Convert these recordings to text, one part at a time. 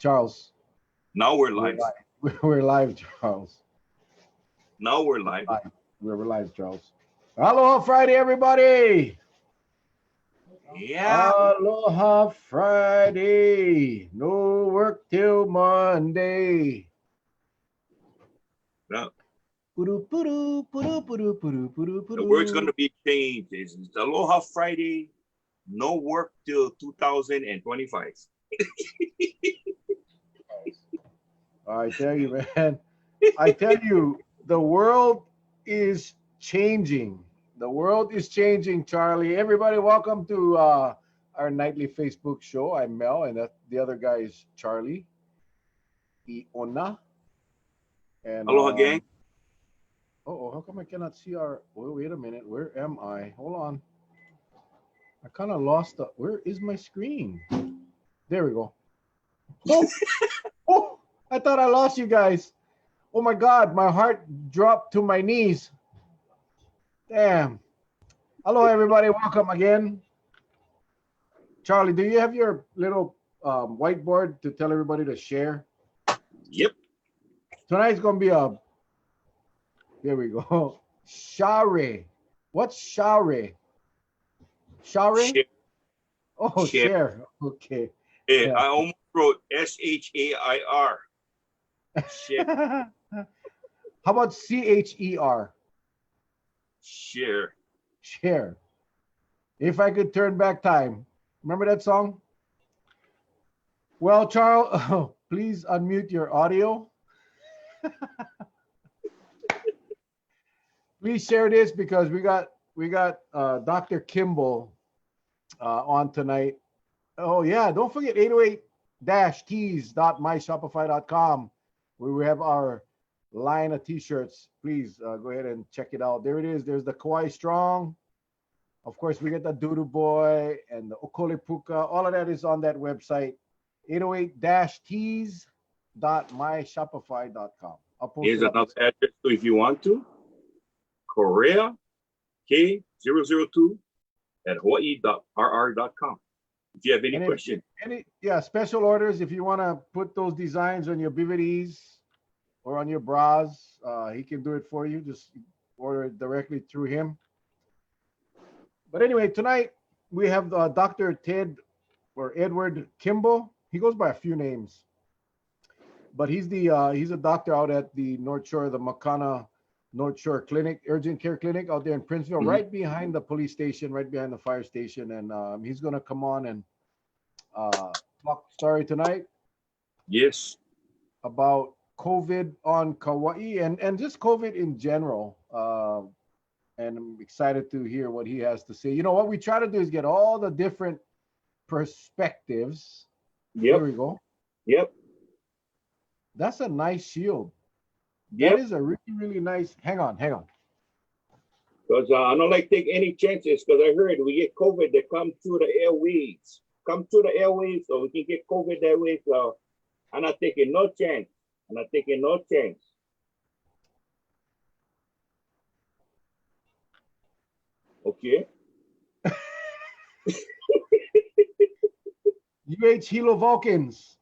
Charles, Now we're we're live. live. We're live, Charles. Now we're live. Live. We're live, Charles. Aloha Friday, everybody. Yeah. Aloha Friday. No work till Monday. Now, Puru, puru, puru, puru, puru, puru, the word's puru. going to be changed. It's Aloha Friday. No work till 2025. I tell you, man. I tell you, the world is changing. The world is changing, Charlie. Everybody, welcome to our nightly Facebook show. I'm Mel, and the other guy is Charlie Iona. And Aloha, gang. oh, how come I cannot see our? Oh, wait a minute. Where am I? Hold on. I kind of lost the. Where is my screen? There we go. Oh, oh! I thought I lost you guys. Oh my God, my heart dropped to my knees. Damn. Hello, everybody. Welcome again. Charlie, do you have your little whiteboard to tell everybody to share? Yep. Tonight's going to be a, there we go. Share. What's share? Share? Share. Oh, Share. share. Okay. Yeah, Yeah. I almost wrote SHAIR. Share. How about CHER? Share. Share. If I could turn back time. Remember that song? Well, Charles, please unmute your audio. Please share this because we got Dr. Kimball on tonight. Oh yeah, don't forget 808-tees.myshopify.com where we have our line of t-shirts. Please go ahead and check it out. There it is. There's the Kauai Strong. Of course, we get the Doodoo Boy and the Okole Puka. All of that is on that website, 808-tees.myshopify.com. I'll post Here's it up. another address too if you want to. Korea K002 at hawaii.rr.com. If you have any questions. Yeah, special orders. If you want to put those designs on your BVDs or on your bras, he can do it for you. Just order it directly through him. But anyway, tonight we have Dr. Ted or Edward Kimball. He goes by a few names, but he's a doctor out at the North Shore, the Makana North Shore Clinic, Urgent Care Clinic out there in Princeville, right behind the police station, right behind the fire station. And he's going to come on and talk story tonight. Yes. About COVID on Kauai and just COVID in general. And I'm excited to hear what he has to say. You know, what we try to do is get all the different perspectives. Yep. Here we go. Yep. That's a nice shield. Yep. That is a really, really nice. Hang on. Because I don't like take any chances because I heard we get COVID that come through the airways. So we can get COVID that way. So I'm not taking no chance. Okay. Hilo Vulcans.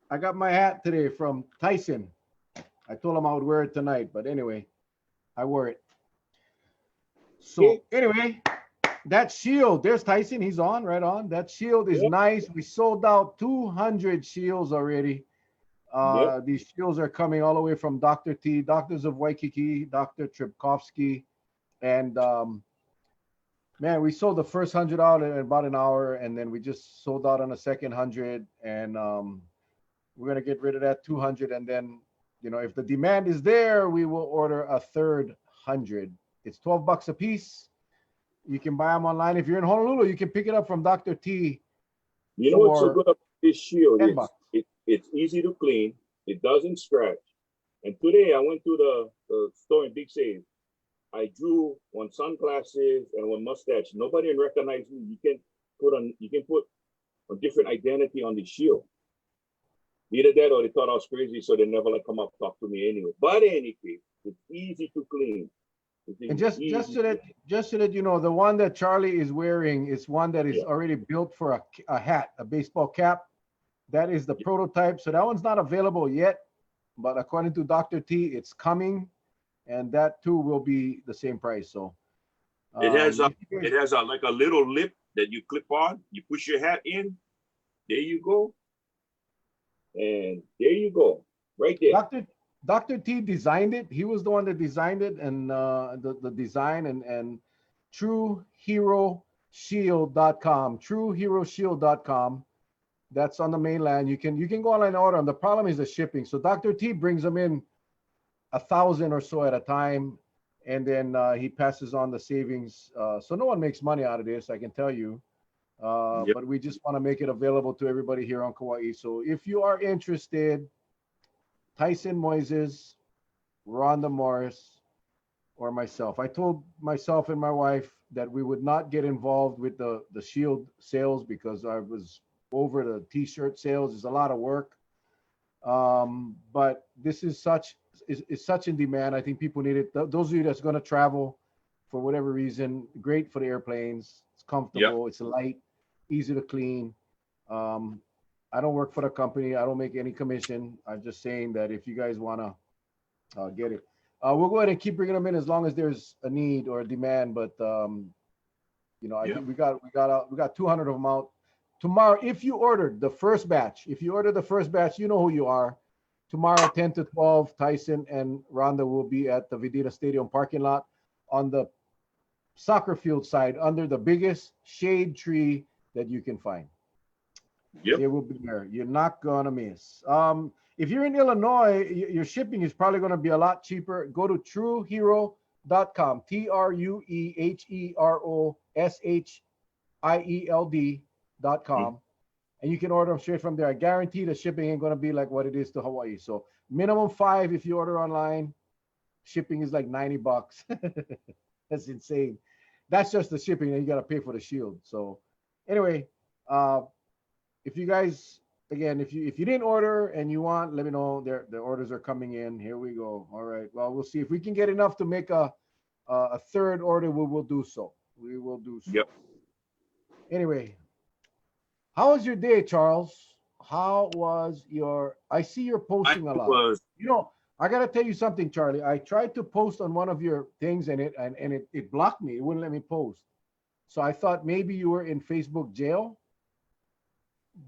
I got my hat today from Tyson. I told him I would wear it tonight, but anyway, I wore it. So anyway, that shield, there's Tyson. He's on, right on. That shield is nice. We sold out 200 shields already. These shields are coming all the way from Dr. T, Doctors of Waikiki, Dr. Tripkovsky. And man, we sold the first 100 out in about an hour, and then we just sold out on the second 100. And we're going to get rid of that 200. And then, you know, if the demand is there, we will order a third 100. It's $12 a piece. You can buy them online. If you're in Honolulu, you can pick it up from Dr. T. You know what's so good about this shield? It's easy to clean. It doesn't scratch. And today I went to the store in Big Save. I drew one sunglasses and one mustache. Nobody recognized me. You can put a different identity on the shield. Either that or they thought I was crazy, so they never come up talk to me anyway. But in any case, it's easy to clean. And just so that you know, the one that Charlie is wearing is one that is already built for a hat, a baseball cap. That is the prototype. So that one's not available yet, but according to Dr. T, it's coming, and that too will be the same price. So It has a guys, it has a like a little lip that you clip on. You push your hat in. There you go. And there you go. Right there. Dr. T designed it. He was the one that designed it, and the design and TrueHeroShield.com. TrueHeroShield.com. That's on the mainland. You can go online and order them. The problem is the shipping. So Dr. T brings them in 1,000 or so at a time, and then he passes on the savings. So no one makes money out of this, I can tell you. Yep. But we just want to make it available to everybody here on Kauai. So if you are interested, Tyson Moises, Rhonda Morris, or myself. I told myself and my wife that we would not get involved with the Shield sales because I was over the T-shirt sales. It's a lot of work. But this is such in demand. I think people need it. Those of you that's going to travel for whatever reason, great for the airplanes. It's comfortable. Yep. It's light, easy to clean. I don't work for the company. I don't make any commission. I'm just saying that if you guys want to get it, we'll go ahead and keep bringing them in as long as there's a need or a demand. But I think we got 200 of them out tomorrow. If you ordered the first batch, you know who you are. Tomorrow, 10 to 12, Tyson and Rhonda will be at the Vidita Stadium parking lot on the soccer field side under the biggest shade tree that you can find. Yep. They will be there. You're not gonna miss. If you're in Illinois, your shipping is probably gonna be a lot cheaper. Go to TrueHero.com. TrueHeroShield.com, and you can order them straight from there. I guarantee the shipping ain't gonna be like what it is to Hawaii. So minimum 5 if you order online. Shipping is like $90. That's insane. That's just the shipping, and you gotta pay for the shield. So anyway. If you guys, again, if you didn't order and you want, let me know. The orders are coming in. Here we go. All right. Well, we'll see if we can get enough to make a third order. We will do so. We will do so. Yep. Anyway, how was your day, Charles? How was your? I see you're posting a lot. I gotta tell you something, Charlie. I tried to post on one of your things and it blocked me. It wouldn't let me post. So I thought maybe you were in Facebook jail.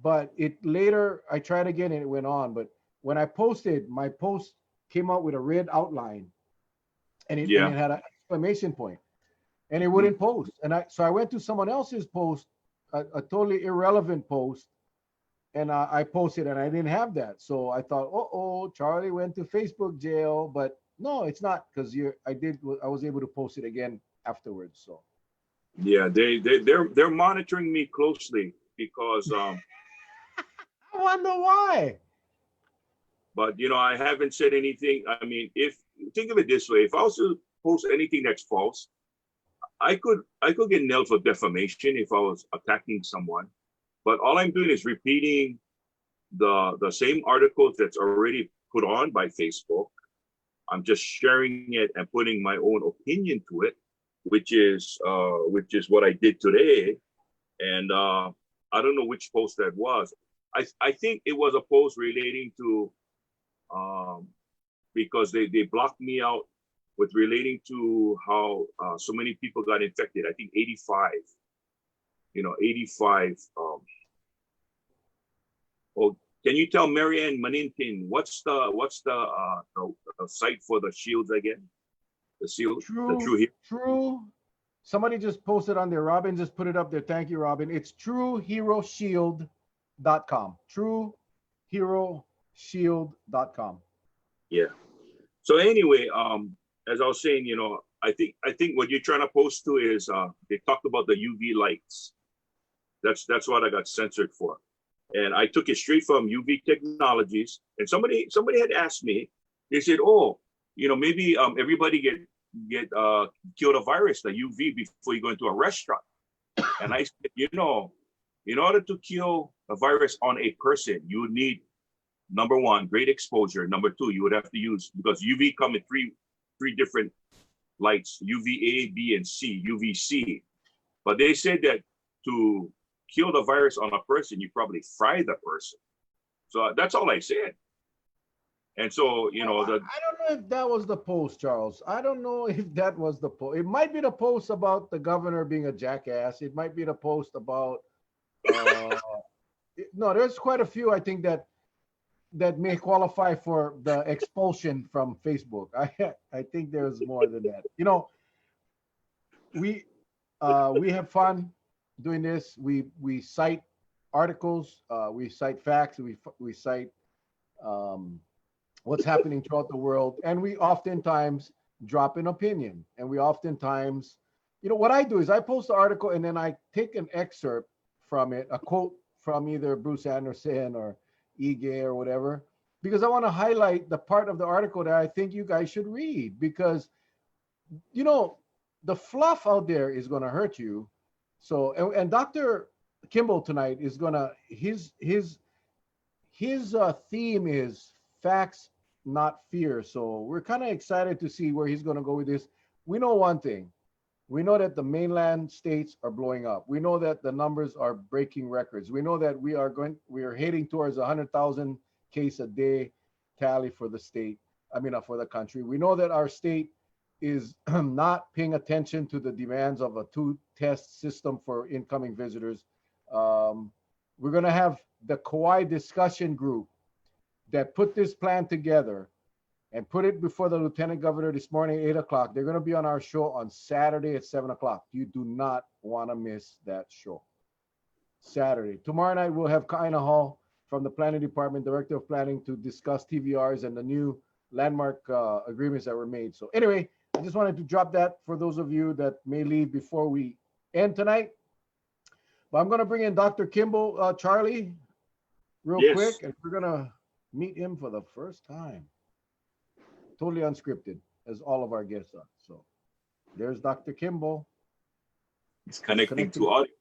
But I tried again and it went on. But when I posted, my post came out with a red outline, and it had an exclamation point, and it wouldn't post. And so I went to someone else's post, a totally irrelevant post, and I posted, and I didn't have that. So I thought, Charlie went to Facebook jail. But no, it's not, because I was able to post it again afterwards. So yeah, they're monitoring me closely because I wonder why. But I haven't said anything. I mean, if think of it this way, if I was to post anything that's false, I could get nailed for defamation if I was attacking someone. But all I'm doing is repeating the same articles that's already put on by Facebook. I'm just sharing it and putting my own opinion to it, which is what I did today. And I don't know which post that was. I think it was a post relating to because they blocked me out with relating to how so many people got infected. I think 85. 85. Can you tell Marianne Manintin what's the site for the shields again? The shield, True. Somebody just posted on there. Robin just put it up there. Thank you, Robin. It's TrueHeroShield.com. TrueHeroShield.com. Yeah. So anyway, as I was saying, I think what you're trying to post to is they talked about the UV lights. That's what I got censored for, and I took it straight from UV Technologies. And somebody had asked me. They said, maybe everybody get kill the virus, the UV, before you go into a restaurant. And I said, in order to kill a virus on a person, you would need, number one, great exposure. Number two, you would have to use, because UV come in three different lights, UVA, B, and C, UVC. But they said that to kill the virus on a person, you probably fry the person. So that's all I said. And so, you know, I don't know if that was the post, Charles. I don't know if that was the post. It might be the post about the governor being a jackass. It might be the post about no, there's quite a few I think that may qualify for the expulsion from Facebook. I think there's more than that. You know, we have fun doing this. We cite articles, we cite facts, we cite um, what's happening throughout the world, and we oftentimes drop an opinion, and we oftentimes, you know, what I do is I post the article and then I take an excerpt from it, a quote from either Bruce Anderson or Ige or whatever, because I want to highlight the part of the article that I think you guys should read, because you know the fluff out there is going to hurt you. So and Dr. Kimball tonight is gonna his theme is facts, not fear. So we're kind of excited to see where he's going to go with this. We know one thing. We know that the mainland states are blowing up. We know that the numbers are breaking records. We know that we are heading towards 100,000 case a day tally for the state. I mean, for the country. We know that our state is not paying attention to the demands of a two-test system for incoming visitors. We're going to have the Kauai discussion group that put this plan together and put it before the lieutenant governor this morning, 8 o'clock. They're going to be on our show on Saturday at 7 o'clock. You do not want to miss that show. Saturday. Tomorrow night, we'll have Kaina Hall from the Planning Department, Director of Planning, to discuss TVRs and the new landmark agreements that were made. So anyway, I just wanted to drop that for those of you that may leave before we end tonight. But I'm going to bring in Dr. Kimball, Charlie, real quick, and we're going to meet him for the first time. Totally unscripted, as all of our guests are. So there's Dr. Kimball. He's connecting to audio.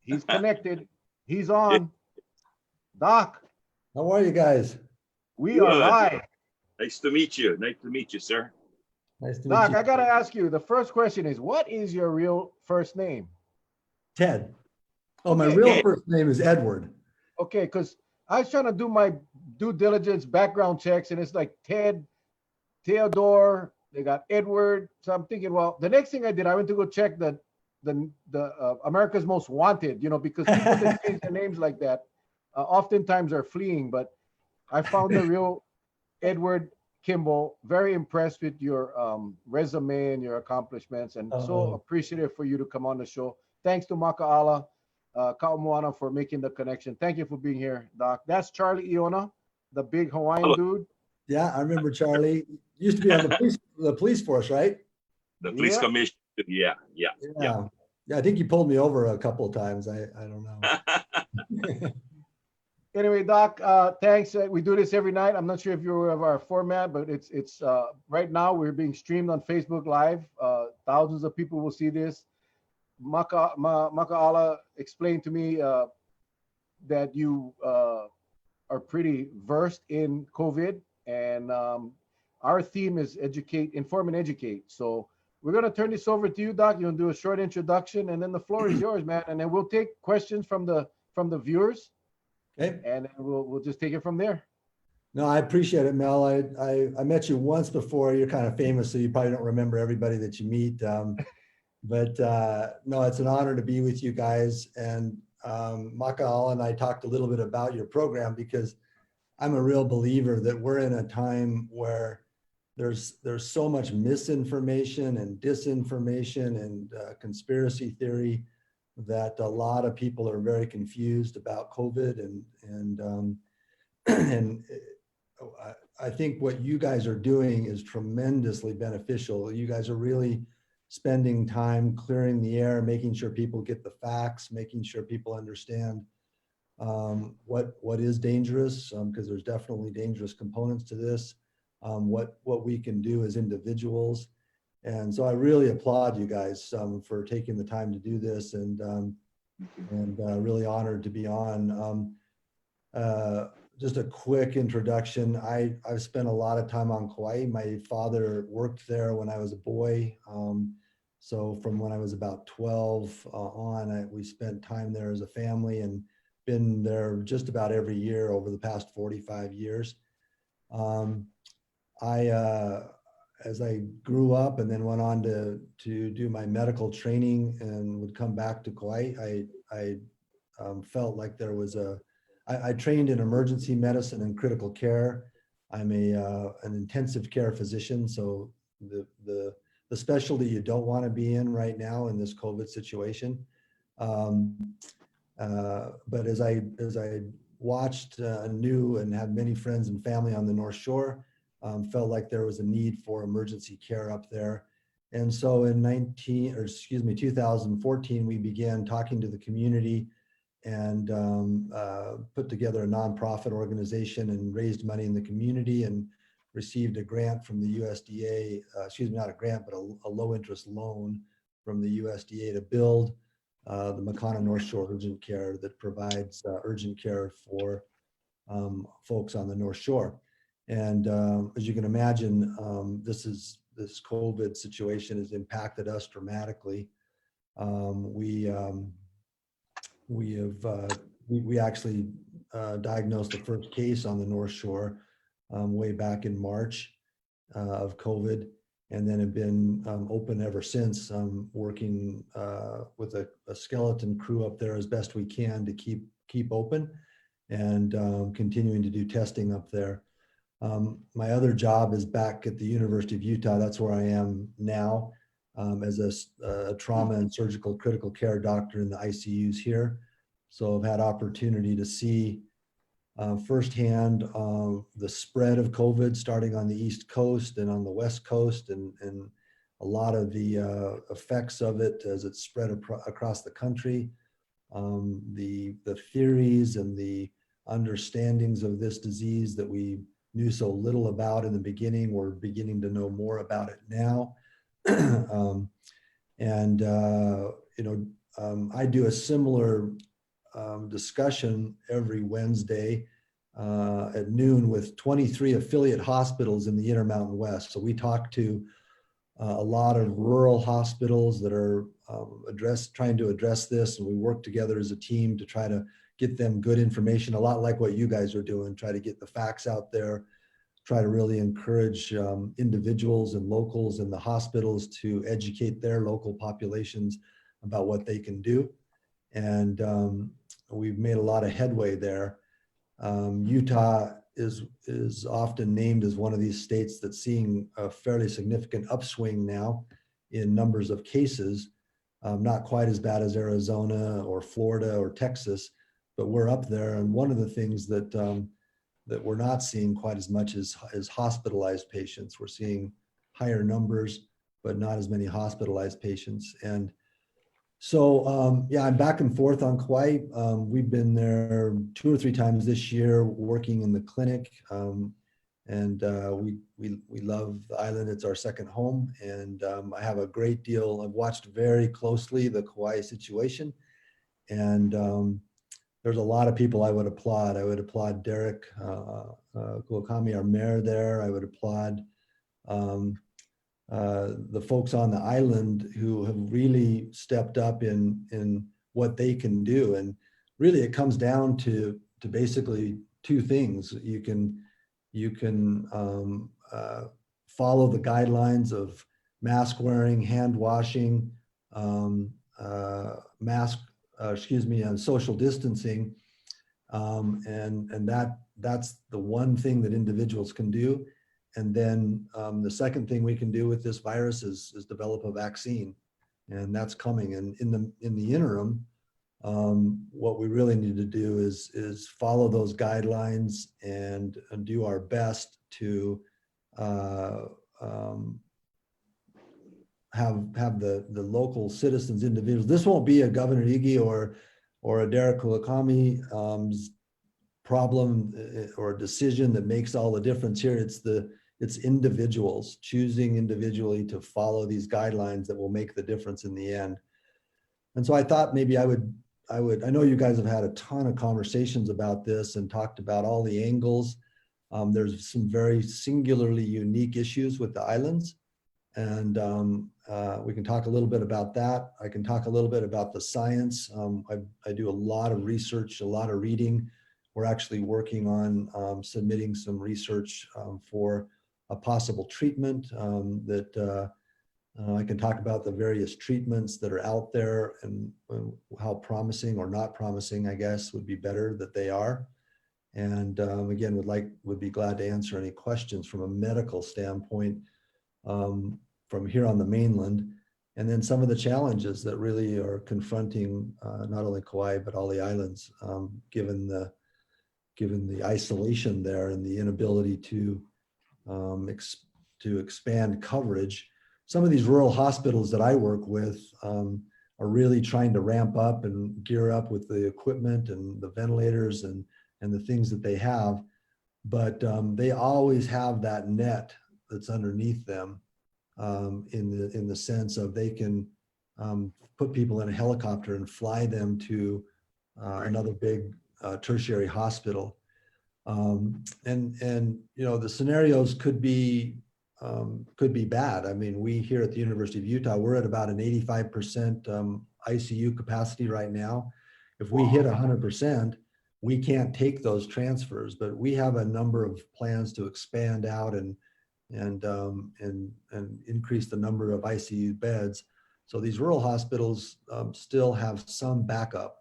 He's connected. He's on. Doc. How are you guys? We are live. Nice to meet you. Nice to meet you, sir. Nice to meet Doc, you. I got to ask you, the first question is, what is your real first name? Ted. Oh, my Okay. real first name is Edward. Okay, because I was trying to do my due diligence background checks, and it's like Ted, Theodore, they got Edward. So I'm thinking, well, the next thing I did, I went to go check the America's Most Wanted, you know, because people that change their names like that oftentimes are fleeing. But I found the real Edward Kimball. Very impressed with your resume and your accomplishments, and so appreciative for you to come on the show. Thanks to Maka'ala Ka'amoana for making the connection. Thank you for being here, Doc. That's Charlie Iona, the big Hawaiian dude. Yeah, I remember Charlie. Used to be on the police force, right? The police commission. Yeah. I think you pulled me over a couple of times. I don't know. Anyway, Doc, thanks. We do this every night. I'm not sure if you're aware of our format, but it's right now we're being streamed on Facebook Live. Thousands of people will see this. Maka'ala explained to me that you are pretty versed in COVID, and our theme is educate, inform, and educate. So we're going to turn this over to you, Doc. You'll do a short introduction, and then the floor is yours, man. And then we'll take questions from the viewers. Okay. And then we'll just take it from there. No, I appreciate it, Mel. I met you once before. You're kind of famous, so you probably don't remember everybody that you meet. But no, it's an honor to be with you guys. And Maka'ala and I talked a little bit about your program, because I'm a real believer that we're in a time where there's so much misinformation and disinformation and conspiracy theory that a lot of people are very confused about COVID, and I think what you guys are doing is tremendously beneficial. You guys are really spending time clearing the air, making sure people get the facts, making sure people understand what is dangerous, because there's definitely dangerous components to this, what we can do as individuals. And so I really applaud you guys for taking the time to do this, and really honored to be on. Just a quick introduction. I've spent a lot of time on Kauai. My father worked there when I was a boy. So from when I was about 12 on, we spent time there as a family, and been there just about every year over the past 45 years. As I grew up and then went on to do my medical training and would come back to Kauai, I felt like there was I trained in emergency medicine and critical care. I'm an intensive care physician, so the specialty you don't want to be in right now in this COVID situation. But as I watched, knew, and had many friends and family on the North Shore, felt like there was a need for emergency care up there. And so in 2014, we began talking to the community and put together a nonprofit organization and raised money in the community and received a grant from the USDA, not a grant, but a low interest loan from the USDA to build the Makana North Shore Urgent Care that provides urgent care for folks on the North Shore. And as you can imagine, this COVID situation has impacted us dramatically. We actually diagnosed the first case on the North Shore way back in March of COVID, and then have been open ever since, working with a skeleton crew up there as best we can to keep open and continuing to do testing up there. My other job is back at the University of Utah. That's where I am now, as a trauma and surgical critical care doctor in the ICUs here. So I've had opportunity to see firsthand the spread of COVID starting on the East Coast and on the West Coast, and a lot of the effects of it as it spread across the country. The theories and the understandings of this disease that we knew so little about in the beginning, we're beginning to know more about it now. I do a similar discussion every Wednesday at noon with 23 affiliate hospitals in the Intermountain West. So we talk to a lot of rural hospitals that are trying to address this, and we work together as a team to try to get them good information, a lot like what you guys are doing, try to get the facts out there, try to really encourage individuals and locals in the hospitals to educate their local populations about what they can do. And we've made a lot of headway there. Utah is often named as one of these states that's seeing a fairly significant upswing now in numbers of cases, not quite as bad as Arizona or Florida or Texas, but we're up there. And one of the things that we're not seeing quite as much is hospitalized patients. We're seeing higher numbers, but not as many hospitalized patients. And so, I'm back and forth on Kauai. We've been there 2 or 3 times this year working in the clinic. We love the island. It's our second home. And I have a great deal. I've watched very closely the Kauai situation. And there's a lot of people I would applaud. I would applaud Derek Kuakami, our mayor there. I would applaud the folks on the island who have really stepped up in what they can do. And really it comes down to basically 2 things. You can follow the guidelines of mask wearing, hand washing, and social distancing. And that's the one thing that individuals can do. And then the second thing we can do with this virus is develop a vaccine, and that's coming. And in the interim, what we really need to do is follow those guidelines and do our best to have the local citizens, individuals. This won't be a Governor Ige or a Derek Kuakami problem or a decision that makes all the difference here. It's individuals choosing individually to follow these guidelines that will make the difference in the end. And so I thought maybe I know you guys have had a ton of conversations about this and talked about all the angles. There's some very singularly unique issues with the islands. And we can talk a little bit about that. I can talk a little bit about the science. I do a lot of research, a lot of reading. We're actually working on submitting some research for a possible treatment that I can talk about the various treatments that are out there and how promising or not promising, I guess, would be better that they are. And again, would be glad to answer any questions from a medical standpoint from here on the mainland. And then some of the challenges that really are confronting not only Kauai, but all the islands, given the isolation there and the inability to expand coverage. Some of these rural hospitals that I work with are really trying to ramp up and gear up with the equipment and the ventilators and the things that they have, but they always have that net that's underneath them in the sense of they can put people in a helicopter and fly them to another big tertiary hospital. And you know, the scenarios could be bad. I mean, we here at the University of Utah, we're at about an 85% ICU capacity right now. If we hit 100%, we can't take those transfers, but we have a number of plans to expand out and increase the number of ICU beds. So these rural hospitals still have some backup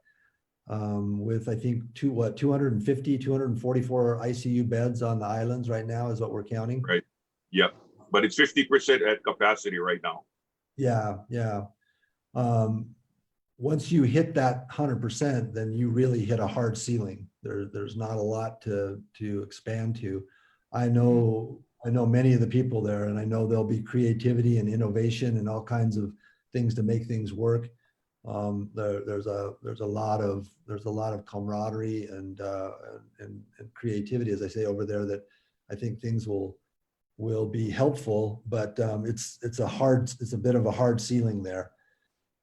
with, I think, 250, 244 ICU beds on the islands right now is what we're counting. Right. Yep. But it's 50% at capacity right now. Yeah. Yeah. Once you hit that 100%, then you really hit a hard ceiling. There's not a lot to expand to. I know many of the people there, and I know there'll be creativity and innovation and all kinds of things to make things work. There's a lot of camaraderie and creativity, as I say, over there, that I think things will be helpful, but it's a bit of a hard ceiling there.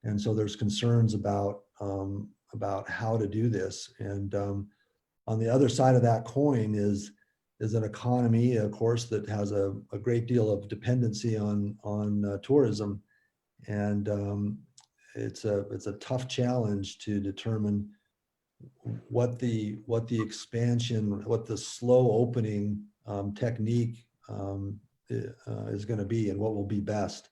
And so there's concerns about how to do this. And on the other side of that coin is an economy, of course, that has a great deal of dependency on tourism. And it's a tough challenge to determine what the expansion, what the slow opening technique is going to be and what will be best.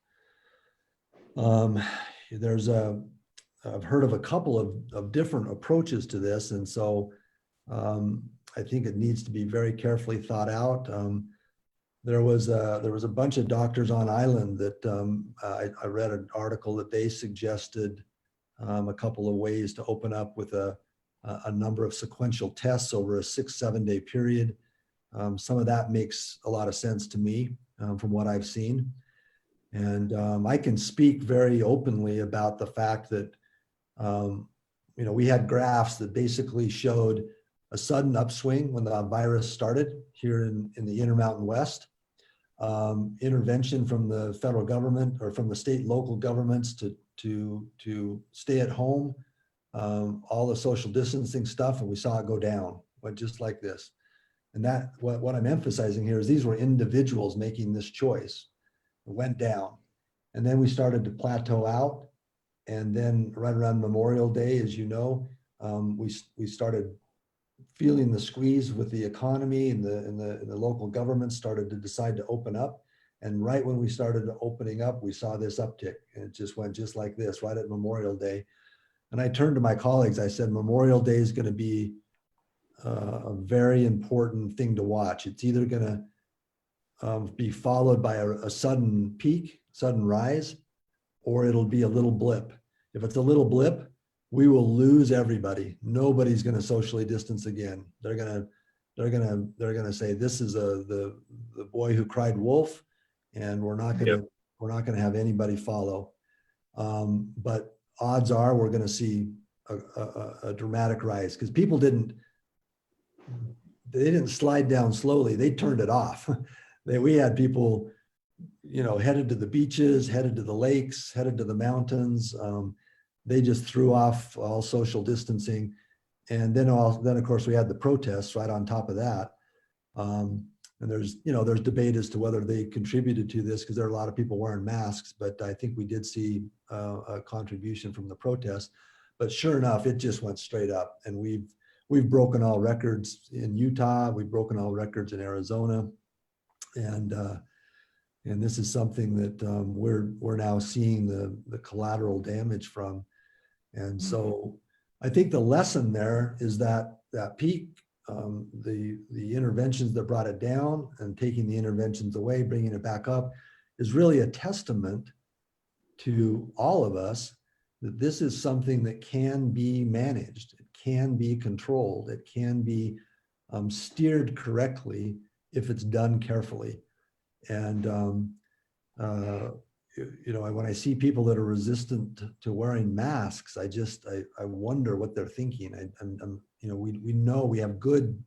I've heard of a couple of different approaches to this, and so I think it needs to be very carefully thought out. There was a bunch of doctors on island that I read an article that they suggested a couple of ways to open up with a number of sequential tests over a 6-7 day period. Some of that makes a lot of sense to me from what I've seen. And I can speak very openly about the fact that, we had graphs that basically showed a sudden upswing when the virus started here in the Intermountain West. Intervention from the federal government or from the state and local governments to stay at home, all the social distancing stuff, and we saw it go down, but just like this. And that what I'm emphasizing here is these were individuals making this choice. It went down, and then we started to plateau out, and then right around Memorial Day, as you know, we started feeling the squeeze with the economy, and the local government started to decide to open up. And right when we started opening up, we saw this uptick, and it just went just like this right at Memorial Day. And I turned to my colleagues, I said, Memorial Day is going to be a very important thing to watch. It's either going to be followed by a sudden peak, sudden rise, or it'll be a little blip. If it's a little blip, we will lose everybody. Nobody's going to socially distance again. They're going to say, this is the boy who cried wolf, and we're not going to have anybody follow. But odds are we're going to see a dramatic rise, because people didn't slide down slowly. They turned it off. We had people, headed to the beaches, headed to the lakes, headed to the mountains. They just threw off all social distancing. And then of course we had the protests right on top of that. And there's debate as to whether they contributed to this, because there are a lot of people wearing masks, but I think we did see a contribution from the protest. But sure enough, it just went straight up, and we've broken all records in Utah, we've broken all records in Arizona, and this is something that we're now seeing the collateral damage from. And so I think the lesson there is that peak, the interventions that brought it down and taking the interventions away, bringing it back up, is really a testament to all of us that this is something that can be managed, it can be controlled, it can be steered correctly if it's done carefully. And when I see people that are resistant to wearing masks, I wonder what they're thinking. We know we have good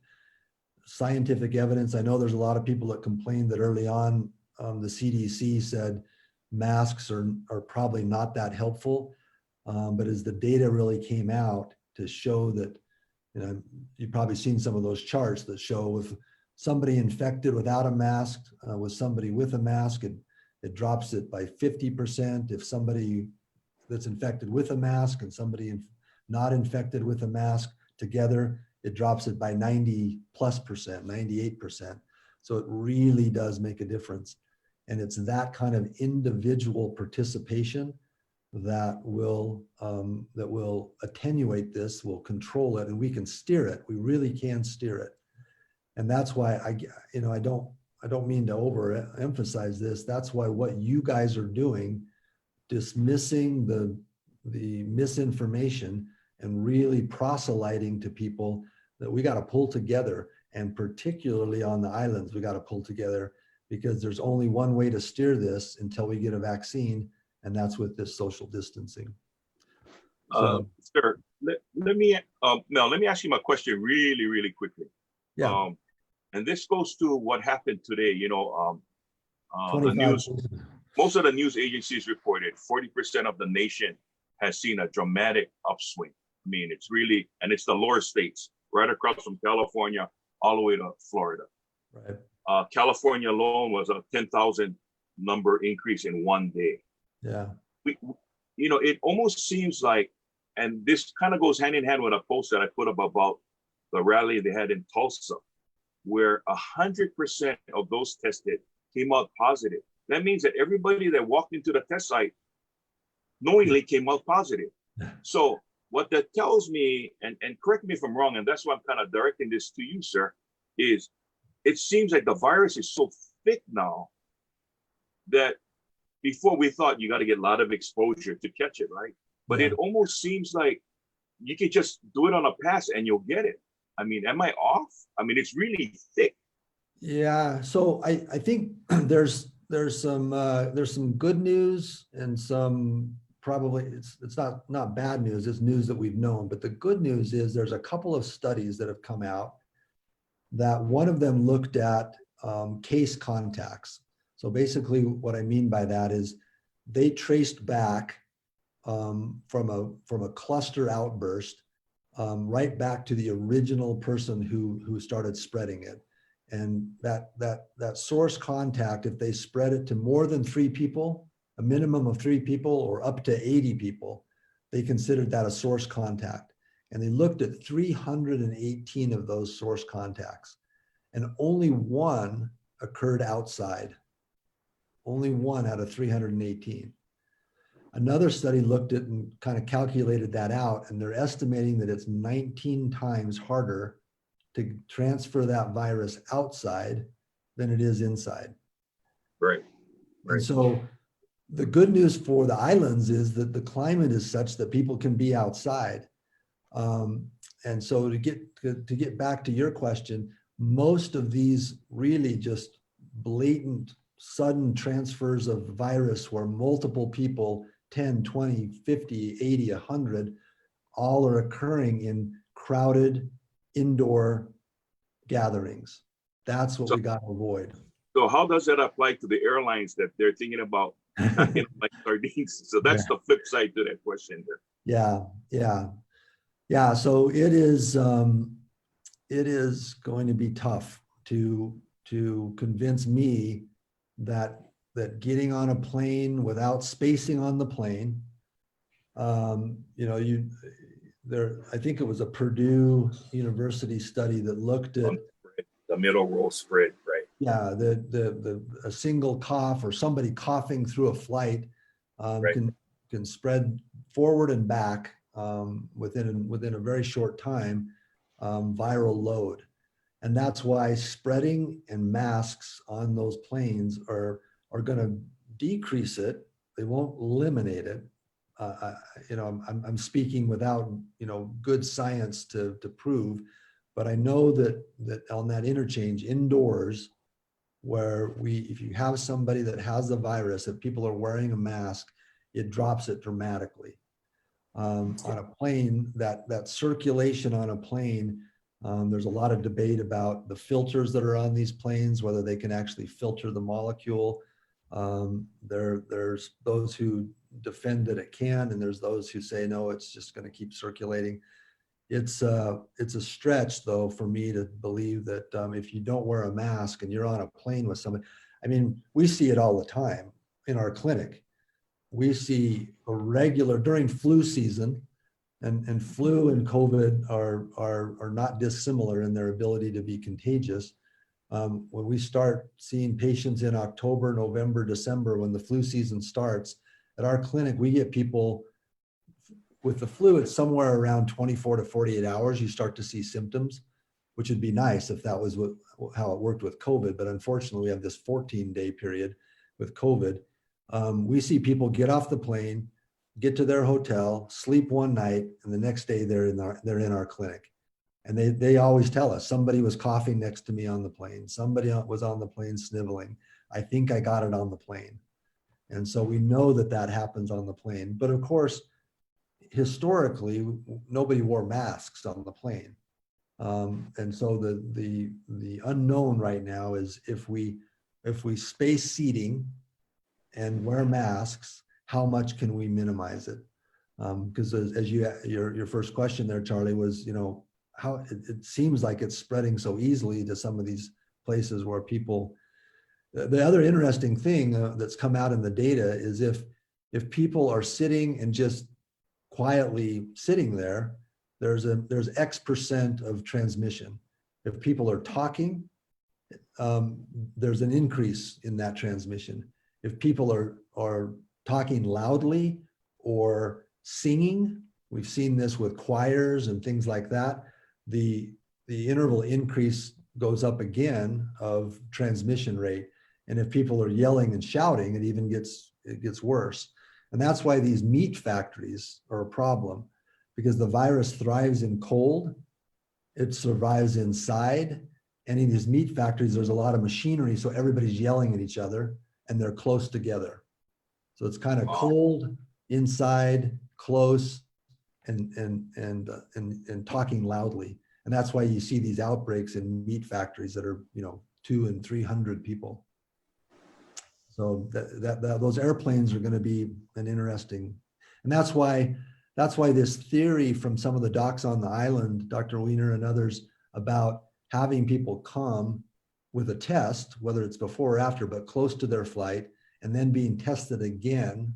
scientific evidence. I know there's a lot of people that complained that early on the CDC said masks are probably not that helpful. But as the data really came out to show that, you've probably seen some of those charts that show if somebody infected without a mask, with somebody with a mask, it drops it by 50%. If somebody that's infected with a mask and somebody not infected with a mask together, it drops it by 90+%, 98%. So it really does make a difference. And it's that kind of individual participation that will attenuate this, will control it, and we can steer it. We really can steer it. And that's why I don't mean to overemphasize this. That's why what you guys are doing, dismissing the misinformation and really proselyting to people that we got to pull together, and particularly on the islands, we got to pull together, because there's only one way to steer this until we get a vaccine, and that's with this social distancing. So, sir, let me ask you my question really, really quickly. Yeah. And this goes to what happened today. The 25 news, most of the news agencies reported 40% of the nation has seen a dramatic upswing. I mean, it's really, and it's the lower states, right across from California all the way to Florida. Right. California alone was a 10,000 number increase in one day. Yeah. It almost seems like, and this kind of goes hand in hand with a post that I put up about the rally they had in Tulsa, where 100% of those tested came out positive. That means that everybody that walked into the test site knowingly came out positive. So what that tells me, and correct me if I'm wrong, and that's why I'm kind of directing this to you, sir, is it seems like the virus is so thick now that before we thought you got to get a lot of exposure to catch it, right? But it almost seems like you could just do it on a pass and you'll get it. I mean, am I off? I mean, it's really thick. Yeah. So I think there's some good news and some probably it's not bad news. It's news that we've known. But the good news is there's a couple of studies that have come out that one of them looked at case contacts. So basically what I mean by that is they traced back from a cluster outburst right back to the original person who started spreading it. And that source contact, if they spread it to more than 3 people, a minimum of 3 people or up to 80 people, they considered that a source contact. And they looked at 318 of those source contacts, and only one occurred outside. Only one out of 318. Another study looked at and kind of calculated that out, and they're estimating that it's 19 times harder to transfer that virus outside than it is inside. Right. And so the good news for the islands is that the climate is such that people can be outside. And so to get back to your question, most of these really just blatant, sudden transfers of virus where multiple people, 10, 20, 50, 80, 100, all are occurring in crowded indoor gatherings. That's what we got to avoid. So how does that apply to the airlines that they're thinking about like sardines? So that's the flip side to that question there. Yeah. So it is going to be tough to to convince me that getting on a plane without spacing on the plane, you know, I think it was a Purdue University study that looked at the middle row spread, right? Yeah, a single cough or somebody coughing through a flight Right. can spread forward and back within a very short time, viral load. And that's why spreading and masks on those planes are going to decrease it. They won't eliminate it. You know, I'm speaking without, you know, good science to prove, but I know that on that interchange indoors, where if you have somebody that has the virus, if people are wearing a mask, it drops it dramatically. On a plane, that circulation on a plane, there's a lot of debate about the filters that are on these planes, whether they can actually filter the molecule. There's those who defend that it can, and there's those who say, no, it's just going to keep circulating. It's a stretch, though, for me to believe that if you don't wear a mask and you're on a plane with somebody, I mean, we see it all the time in our clinic. We see a regular during flu season, and flu and COVID are not dissimilar in their ability to be contagious. When we start seeing patients in October, November, December, when the flu season starts, at our clinic, we get people with the flu. It's somewhere around 24 to 48 hours, you start to see symptoms, which would be nice if that was how it worked with COVID. But unfortunately, we have this 14-day period with COVID. We see people get off the plane, get to their hotel, sleep one night, and the next day they're in our clinic. And they always tell us, somebody was coughing next to me on the plane. Somebody was on the plane sniveling. I think I got it on the plane. And so we know that happens on the plane. But of course, historically, nobody wore masks on the plane. And so the unknown right now is if we space seating and wear masks, how much can we minimize it? Because as your first question there, Charlie, was, you know, how it seems like it's spreading so easily to some of these places where people. The other interesting thing that's come out in the data is if people are sitting and just quietly sitting there, there's X% of transmission. If people are talking, there's an increase in that transmission. If people are talking loudly or singing, we've seen this with choirs and things like that, the interval increase goes up again of transmission rate. And if people are yelling and shouting, it gets worse. And that's why these meat factories are a problem, because the virus thrives in cold, it survives inside. And in these meat factories, there's a lot of machinery, so everybody's yelling at each other and they're close together. So it's kind of cold, inside, close, and talking loudly. And that's why you see these outbreaks in meat factories that are, you know, 200 and 300 people. So those airplanes are going to be an interesting, and that's why this theory from some of the docs on the island, Dr. Wiener and others, about having people come with a test, whether it's before or after, but close to their flight, and then being tested again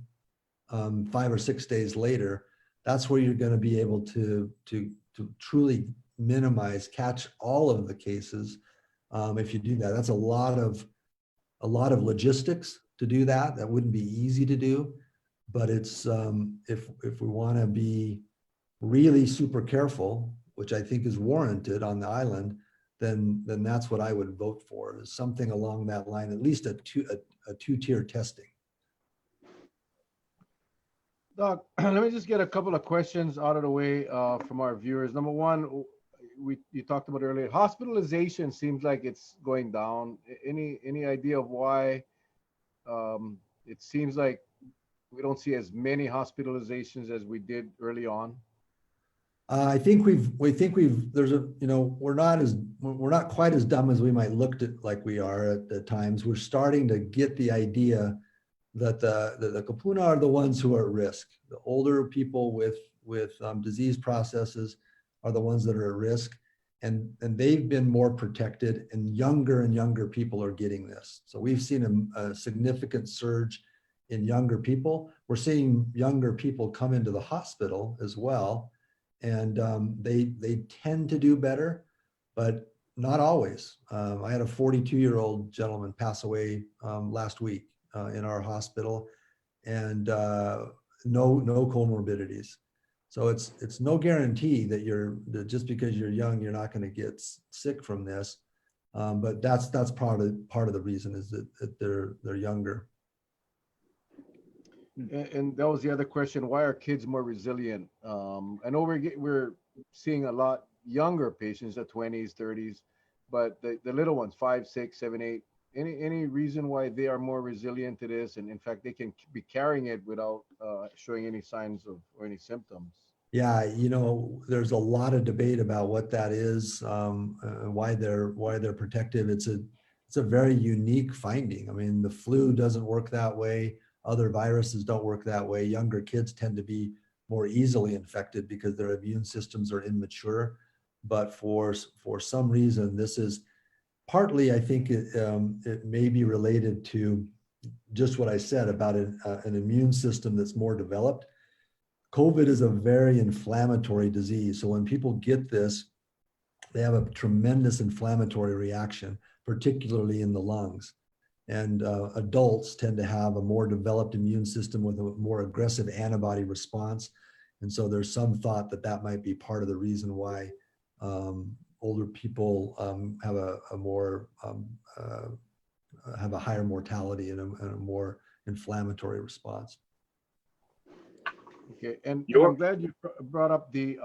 5 or 6 days later. That's where you're going to be able to truly catch all of the cases. If you do that, that's a lot of logistics to do that. That wouldn't be easy to do, but it's if we want to be really super careful, which I think is warranted on the island, then that's what I would vote for, is something along that line, at least a two-tier testing. Doc, let me just get a couple of questions out of the way from our viewers. Number one, you talked about earlier, hospitalization seems like it's going down. Any idea of why? It seems like we don't see as many hospitalizations as we did early on. I think there's a, you know, we're not quite as dumb as we might look like we are at times. We're starting to get the idea that the kupuna are the ones who are at risk. The older people with disease processes are the ones that are at risk. and they've been more protected, and younger people are getting this. So we've seen a significant surge in younger people. We're seeing younger people come into the hospital as well, and they tend to do better, but not always. I had a 42-year-old gentleman pass away last week in our hospital, and no comorbidities. So it's no guarantee that just because you're young, you're not going to get sick from this. But that's part of the reason is that they're younger. And that was the other question. Why are kids more resilient? I know we're seeing a lot younger patients, the 20s, 30s, but the little ones, 5, 6, 7, 8. Any reason why they are more resilient to this? And in fact, they can be carrying it without showing any signs of or any symptoms. Yeah, there's a lot of debate about what that is, why they're protective. It's a very unique finding. I mean, the flu doesn't work that way. Other viruses don't work that way. Younger kids tend to be more easily infected because their immune systems are immature. But for some reason, this is partly, I think it may be related to just what I said about an immune system that's more developed. COVID is a very inflammatory disease. So when people get this, they have a tremendous inflammatory reaction, particularly in the lungs. And adults tend to have a more developed immune system with a more aggressive antibody response. And so there's some thought that might be part of the reason why older people have a higher mortality and a more inflammatory response. Okay, and I'm glad you brought up the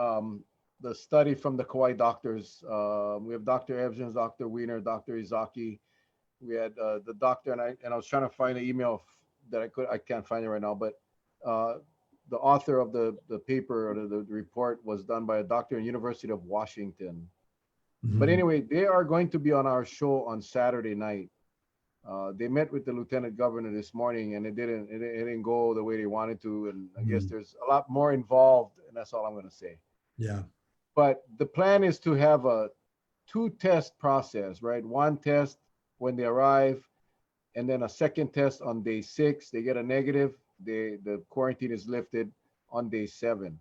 study from the Kauai doctors. We have Dr. Evans, Dr. Wiener, Dr. Izaki. We had the doctor, and I was trying to find an email that I can't find it right now, but the author of the paper or the report was done by a doctor at University of Washington. Mm-hmm. But anyway, they are going to be on our show on Saturday night. They met with the lieutenant governor this morning, and it didn't go the way they wanted to. And I guess there's a lot more involved, and that's all I'm going to say. Yeah. But the plan is to have a 2-test process, right? 1 test when they arrive, and then a second test on day 6. They get a negative. The quarantine is lifted on day 7.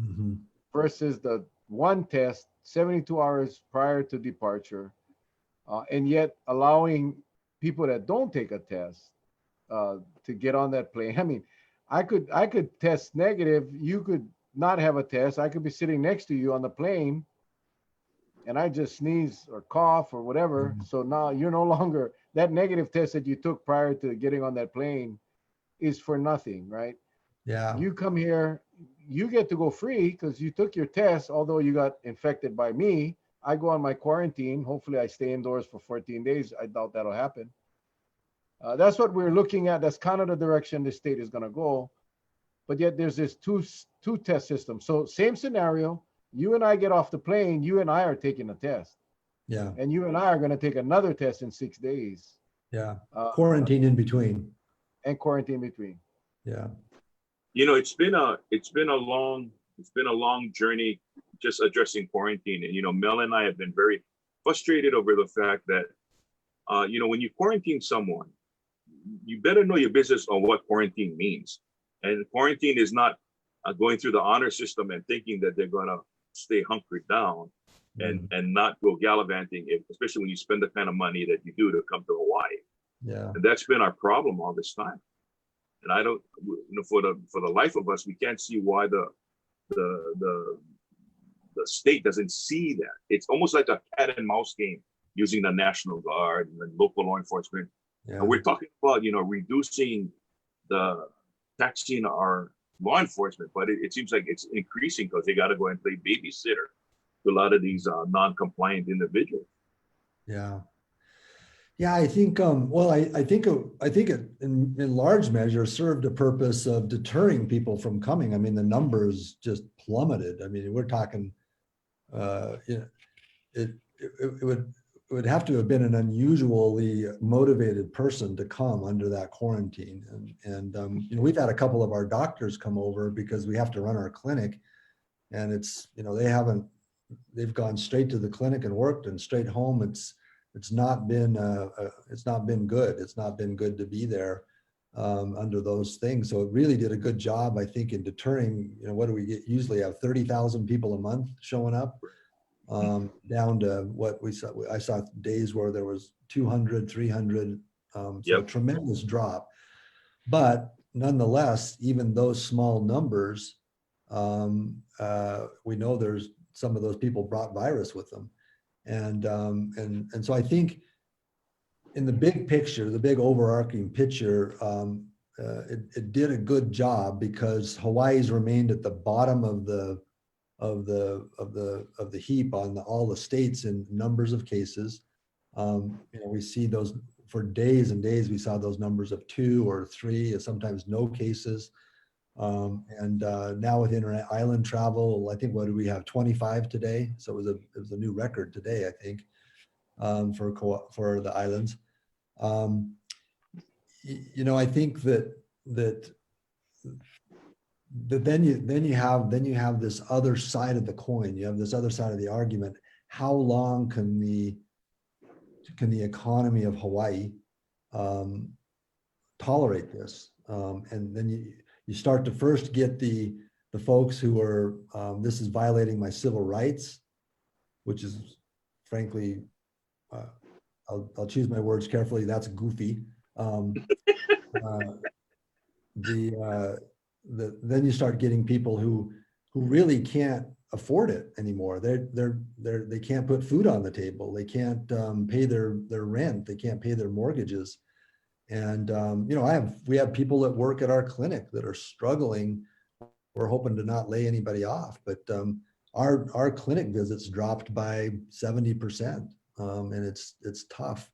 Mm-hmm. Versus the 1 test 72 hours prior to departure, and yet allowing people that don't take a test to get on that plane. I mean, I could test negative. You could not have a test. I could be sitting next to you on the plane, and I just sneeze or cough or whatever. Mm-hmm. So now you're no longer, that negative test that you took prior to getting on that plane is for nothing, right? Yeah. You come here, you get to go free because you took your test, although you got infected by me. I go on my quarantine. Hopefully I stay indoors for 14 days. I doubt that'll happen. That's what we're looking at. That's kind of the direction the state is going to go. But yet there's this two test system. So same scenario. You and I get off the plane. You and I are taking a test. Yeah. And you and I are going to take another test in 6 days. Yeah. Quarantine in between. And quarantine between. Yeah. It's been a long journey just addressing quarantine. And, Mel and I have been very frustrated over the fact that, when you quarantine someone, you better know your business on what quarantine means. And quarantine is not going through the honor system and thinking that they're going to stay hunkered down and not go gallivanting, especially when you spend the kind of money that you do to come to Hawaii. Yeah. And that's been our problem all this time. And I don't, for the life of us, we can't see why the state doesn't see that. It's almost like a cat and mouse game using the National Guard and the local law enforcement. Yeah. And we're talking about, reducing the taxing our law enforcement, but it seems like it's increasing because they got to go and play babysitter to a lot of these non-compliant individuals. Yeah. Yeah, I think, I think it in large measure served a purpose of deterring people from coming. I mean, the numbers just plummeted. I mean, we're talking, it would have to have been an unusually motivated person to come under that quarantine. And we've had a couple of our doctors come over because we have to run our clinic, and it's, they've gone straight to the clinic and worked and straight home. It's not been good. It's not been good to be there under those things. So it really did a good job, I think, in deterring, what do we get? Usually have 30,000 people a month showing up, down to what we saw. I saw days where there was 200, 300. So a tremendous drop. But nonetheless, even those small numbers, we know there's some of those people brought virus with them. And so I think in the big picture, the big overarching picture, it did a good job because Hawaii's remained at the bottom of the heap on all the states in numbers of cases. We see those for days and days. We saw those numbers of 2 or 3, and sometimes no cases. And now with inter-island travel, I think, what do we have? 25 today. So it was a new record today, I think, for the islands. I think that then you have this other side of the coin. You have this other side of the argument. How long can the economy of Hawaii tolerate this? And then you start to first get the folks who are, this is violating my civil rights, which is frankly, I'll choose my words carefully. That's goofy. Then you start getting people who really can't afford it anymore. They can't put food on the table. They can't pay their rent. They can't pay their mortgages. And we have people that work at our clinic that are struggling. We're hoping to not lay anybody off, but our clinic visits dropped by 70%, and it's tough.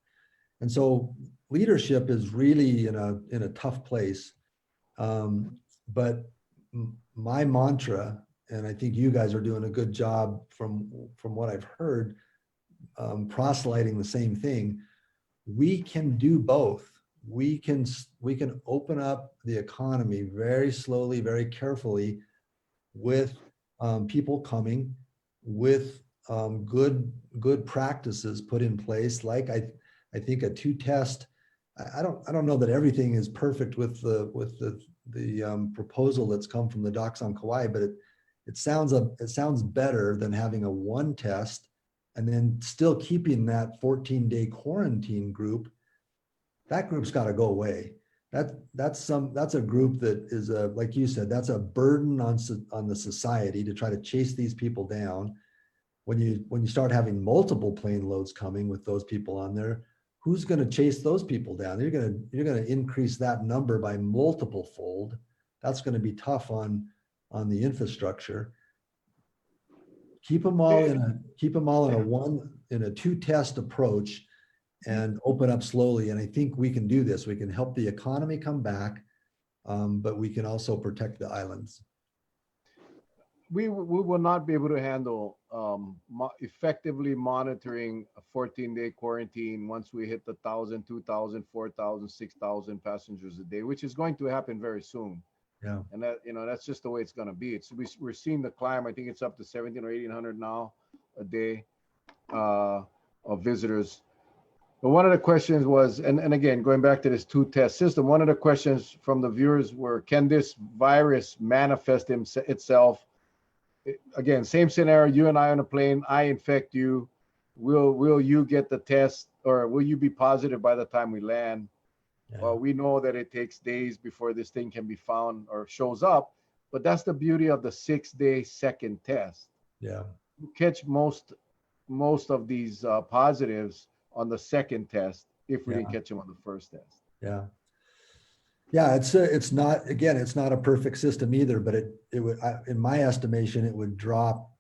And so leadership is really in a tough place. But my mantra, and I think you guys are doing a good job from what I've heard, proselyting the same thing. We can do both. We can open up the economy very slowly, very carefully, with people coming, with good practices put in place. Like I think a 2-test. I don't know that everything is perfect with the proposal that's come from the docs on Kauai, but it sounds better than having a 1 test and then still keeping that 14-day quarantine group. That group's got to go away. That's a group that is like you said, that's a burden on the society to try to chase these people down. When you start having multiple plane loads coming with those people on there, who's going to chase those people down? You're going to increase that number by multiple fold. That's going to be tough on the infrastructure. Keep them all in a 2-test approach and open up slowly. And I think we can do this. We can help the economy come back, but we can also protect the islands. We will not be able to handle effectively monitoring a 14-day quarantine once we hit the 1,000, 2,000, 4,000, 6,000 passengers a day, which is going to happen very soon. Yeah. And that's just the way it's going to be. We're seeing the climb. I think it's up to 1,700 or 1,800 now a day of visitors. But one of the questions was, and again, going back to this 2-test system, one of the questions from the viewers were, can this virus manifest itself? Again, same scenario, you and I on a plane, I infect you. Will you get the test, or will you be positive by the time we land? Yeah. Well, we know that it takes days before this thing can be found or shows up, but that's the beauty of the 6-day second test. Yeah. You catch most of these positives on the second test if we didn't catch them on the first test. Yeah. Yeah, it's not a perfect system either, but it would, in my estimation, it would drop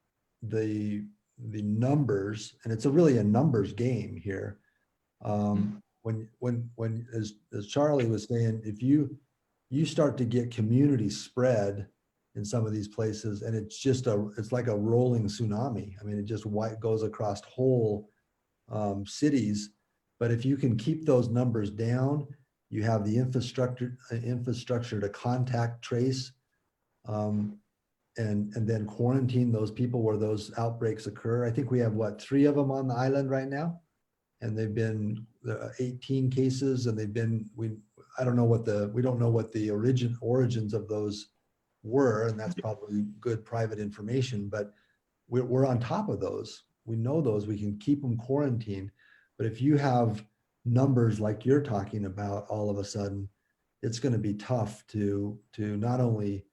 the numbers, and it's really a numbers game here. When as Charlie was saying, if you start to get community spread in some of these places, and it's like a rolling tsunami. I mean, it just goes across whole cities. But if you can keep those numbers down, you have the infrastructure to contact trace, and and then quarantine those people where those outbreaks occur. I think we have what, 3 of them on the island right now, and they've been 18 cases, and they've been, we don't know what the origins of those were, and that's probably good private information, but we're on top of those. We know those, we can keep them quarantined. But if you have numbers like you're talking about, all of a sudden, it's going to be tough to not only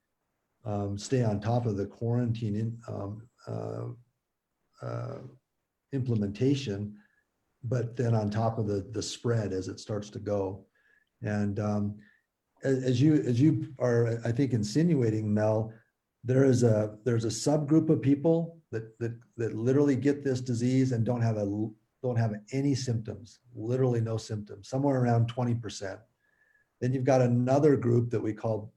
stay on top of the quarantine implementation, but then on top of the spread as it starts to go. And as you are, I think, insinuating, Mel, there's a subgroup of people that literally get this disease and don't have any symptoms, literally no symptoms, somewhere around 20%. Then you've got another group that we call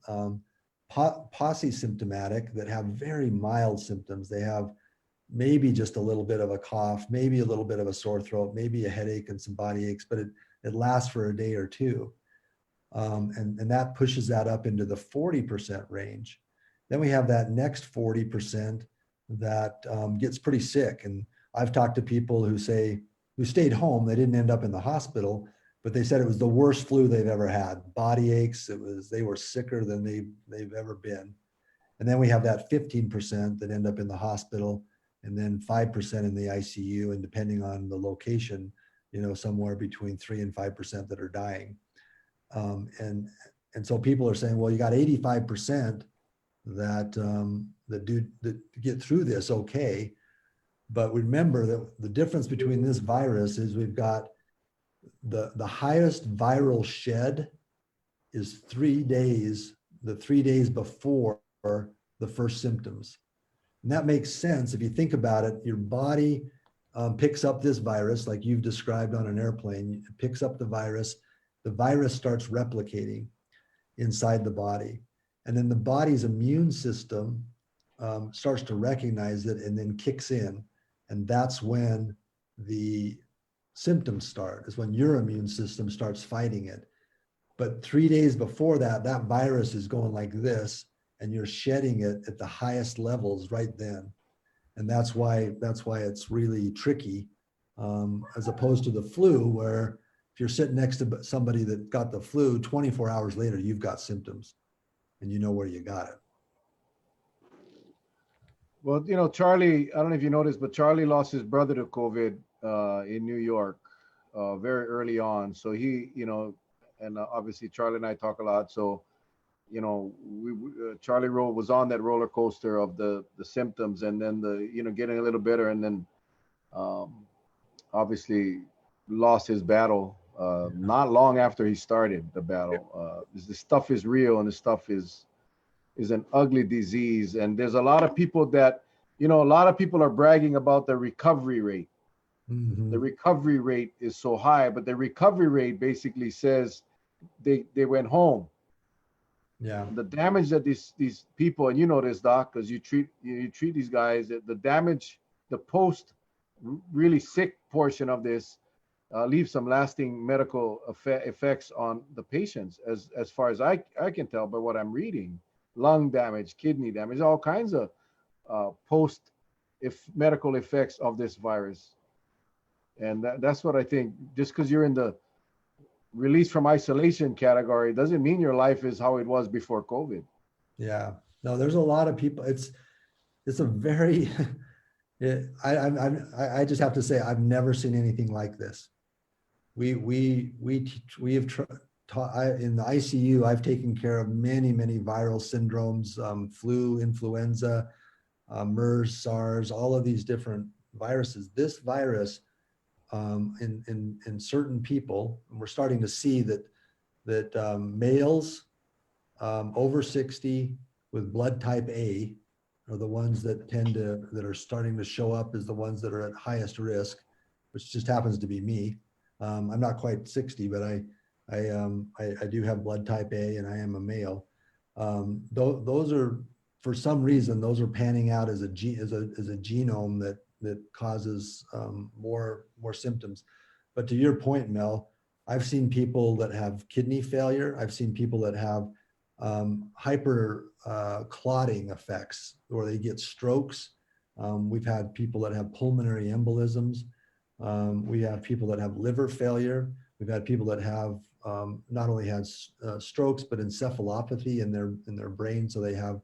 posse-symptomatic that have very mild symptoms. They have maybe just a little bit of a cough, maybe a little bit of a sore throat, maybe a headache and some body aches, but it lasts for a day or two. And that pushes that up into the 40% range. Then we have that next 40% that gets pretty sick. And I've talked to people who stayed home, they didn't end up in the hospital, but they said it was the worst flu they've ever had. Body aches, they were sicker than they've ever been. And then we have that 15% that end up in the hospital, and then 5% in the ICU, and depending on the location, somewhere between 3 and 5% that are dying. And so people are saying, well, you got 85% that get through this okay. But remember that the difference between this virus is we've got the highest viral shed is 3 days, the 3 days before the first symptoms. And that makes sense. If you think about it, your body picks up this virus like you've described on an airplane. It picks up the virus starts replicating inside the body. And then the body's immune system starts to recognize it and then kicks in. And that's when the symptoms start, is when your immune system starts fighting it. But 3 days before that, that virus is going like this, and you're shedding it at the highest levels right then. And that's why it's really tricky, as opposed to the flu, where if you're sitting next to somebody that got the flu, 24 hours later, you've got symptoms and you know where you got it. Well, Charlie, I don't know if you noticed, but Charlie lost his brother to COVID in New York very early on. So he, and obviously Charlie and I talk a lot. So, Charlie was on that roller coaster of the symptoms, and then getting a little better, and then obviously lost his battle not long after he started the battle. This stuff is real, and this stuff is an ugly disease. And there's a lot of people that, a lot of people are bragging about the recovery rate. Mm-hmm. The recovery rate is so high, but the recovery rate basically says they went home. Yeah. The damage that these people, and you know this, Doc, because you treat these guys, the damage, the post really sick portion of this leaves some lasting medical effects on the patients, as far as I can tell by what I'm reading. Lung damage, kidney damage, all kinds of post medical effects of this virus. And that's what I think. Just because you're in the release from isolation category doesn't mean your life is how it was before COVID. Yeah, no, there's a lot of people. It's a very, I just have to say, I've never seen anything like this. We have taught in the ICU. I've taken care of many viral syndromes, flu, influenza, MERS, SARS, all of these different viruses. This virus, in certain people, and we're starting to see that males over 60 with blood type A are the ones that are starting to show up as the ones that are at highest risk, which just happens to be me. I'm not quite 60, but I do have blood type A, and I am a male. Those are, for some reason, those are panning out as a genome that causes more symptoms. But to your point, Mel, I've seen people that have kidney failure. I've seen people that have hyper clotting effects, or they get strokes. We've had people that have pulmonary embolisms. We have people that have liver failure. We've had people that have not only had strokes, but encephalopathy in their brain. So they have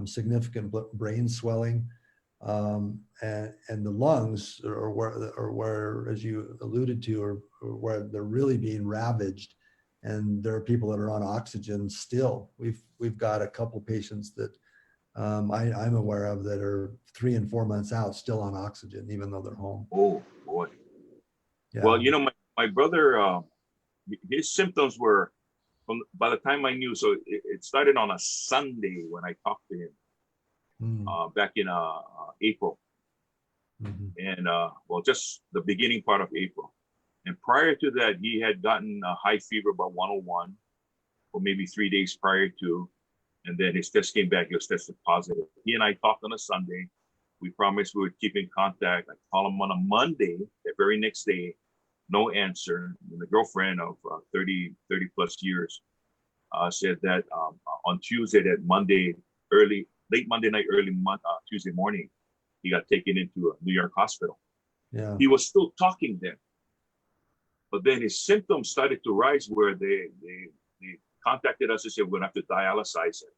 significant brain swelling. And the lungs are where, as you alluded to, are where they're really being ravaged. And there are people that are on oxygen still. We've got a couple patients that I'm aware of that are 3 and 4 months out still on oxygen, even though they're home. Oh boy. Yeah. Well, you know, my brother, his symptoms were by the time I knew. So it started on a Sunday when I talked to him back in April. Mm-hmm. And well, just the beginning part of April. And prior to that, he had gotten a high fever about 101 or maybe 3 days prior to. And then his test came back, he was tested positive. He and I talked on a Sunday. We promised we would keep in contact. I called him on a Monday, the very next day, no answer. And the girlfriend of 30 plus years said that on Tuesday, that Monday, late Monday night, Tuesday morning, he got taken into a New York hospital. Yeah. He was still talking then. But then his symptoms started to rise where they contacted us and said, we're going to have to dialyze him.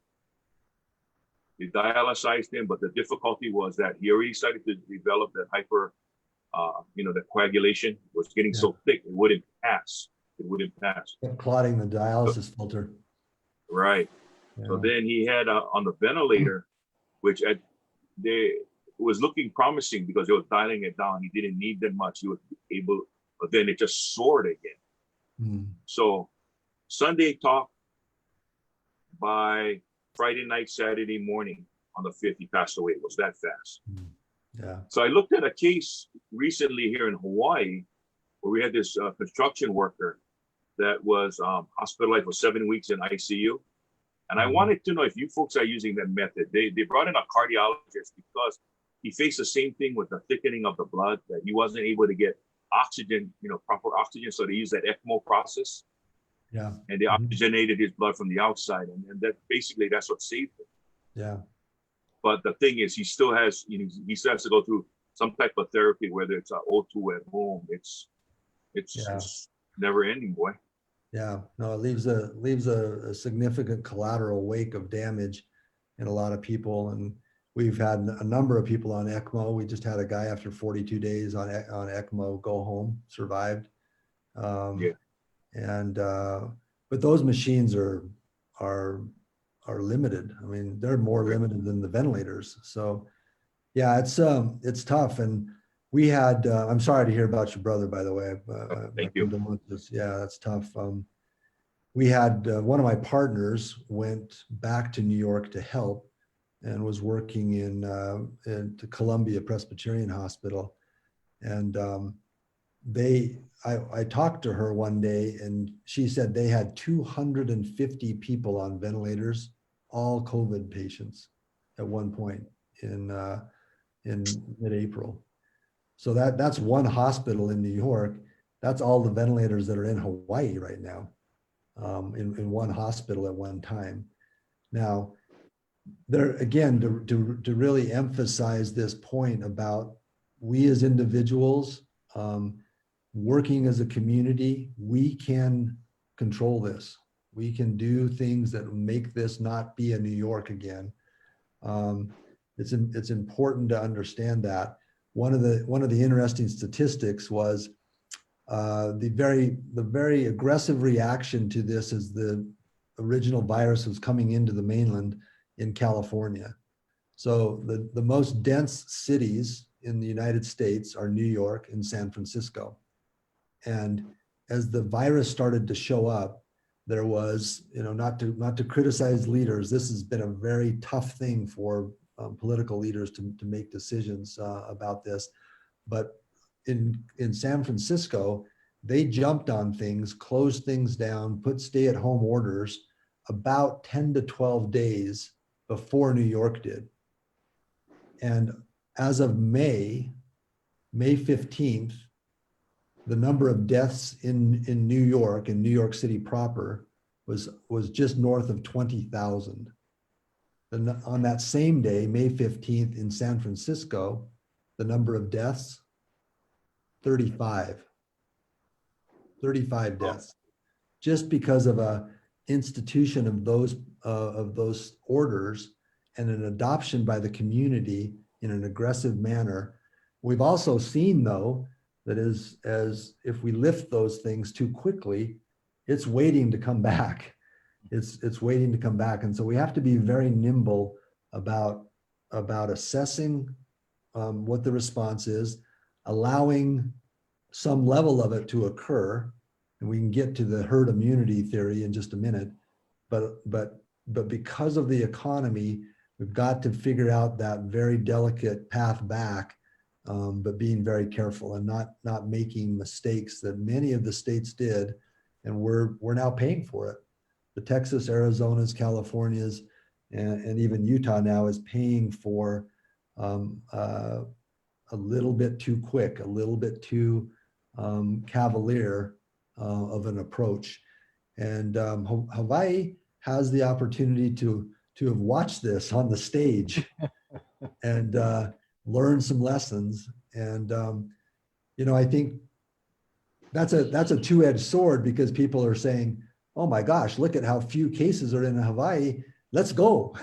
They dialyzed him, but the difficulty was that he already started to develop that the coagulation was getting so thick, it wouldn't pass. It wouldn't pass. Clotting the dialysis filter. Right. Yeah. So then he had on the ventilator, which was looking promising because they were dialing it down. He didn't need that much. He was able, but then it just soared again. So Sunday talk, by Friday night, Saturday morning on the 5th, he passed away. It was that fast. Yeah. So I looked at a case recently here in Hawaii where we had this construction worker that was hospitalized for 7 weeks in ICU. And I wanted to know if you folks are using that method. They brought in a cardiologist because he faced the same thing with the thickening of the blood, that he wasn't able to get oxygen, proper oxygen. So they used that ECMO process. Yeah. And they oxygenated his blood from the outside. And that's what saved him. Yeah. But the thing is, he still has to go through some type of therapy, whether it's O2 at home. It's never ending, boy. Yeah. No, it leaves a significant collateral wake of damage in a lot of people. And we've had a number of people on ECMO. We just had a guy after 42 days on ECMO go home, survived. And but those machines are limited. I mean, they're more limited than the ventilators. So yeah, it's tough. And we had I'm sorry to hear about your brother, by the way. Thank you. Yeah, that's tough. We had one of my partners went back to New York to help and was working in Columbia Presbyterian Hospital. And I talked to her one day and she said they had 250 people on ventilators, all COVID patients at one point in mid-April. So that's one hospital in New York. That's all the ventilators that are in Hawaii right now, in one hospital at one time. Now, there again, to really emphasize this point about we as individuals, working as a community, we can control this. We can do things that make this not be a New York again. It's important to understand that. One of the interesting statistics was the very aggressive reaction to this as the original virus was coming into the mainland in California. So the most dense cities in the United States are New York and San Francisco. And as the virus started to show up, there was, not to criticize leaders, this has been a very tough thing for political leaders to make decisions about this. But in San Francisco, they jumped on things, closed things down, put stay-at-home orders about 10 to 12 days before New York did. And as of May 15th, the number of deaths in New York and New York City proper was just north of 20,000. And on that same day, May 15th in San Francisco, the number of deaths, 35 deaths, just because of a institution of those orders and an adoption by the community in an aggressive manner. We've also seen, though, that as if we lift those things too quickly, it's waiting to come back. It's waiting to come back. And so we have to be very nimble about assessing what the response is, allowing some level of it to occur. And we can get to the herd immunity theory in just a minute. But because of the economy, we've got to figure out that very delicate path back, but being very careful and not making mistakes that many of the states did, and we're now paying for it. The Texas, Arizona's, California's, and even Utah now is paying for a little bit too quick, a little bit too cavalier of an approach. And Hawaii has the opportunity to have watched this on the stage and learn some lessons. And I think that's a two-edged sword, because people are saying, oh my gosh, look at how few cases are in Hawaii. Let's go.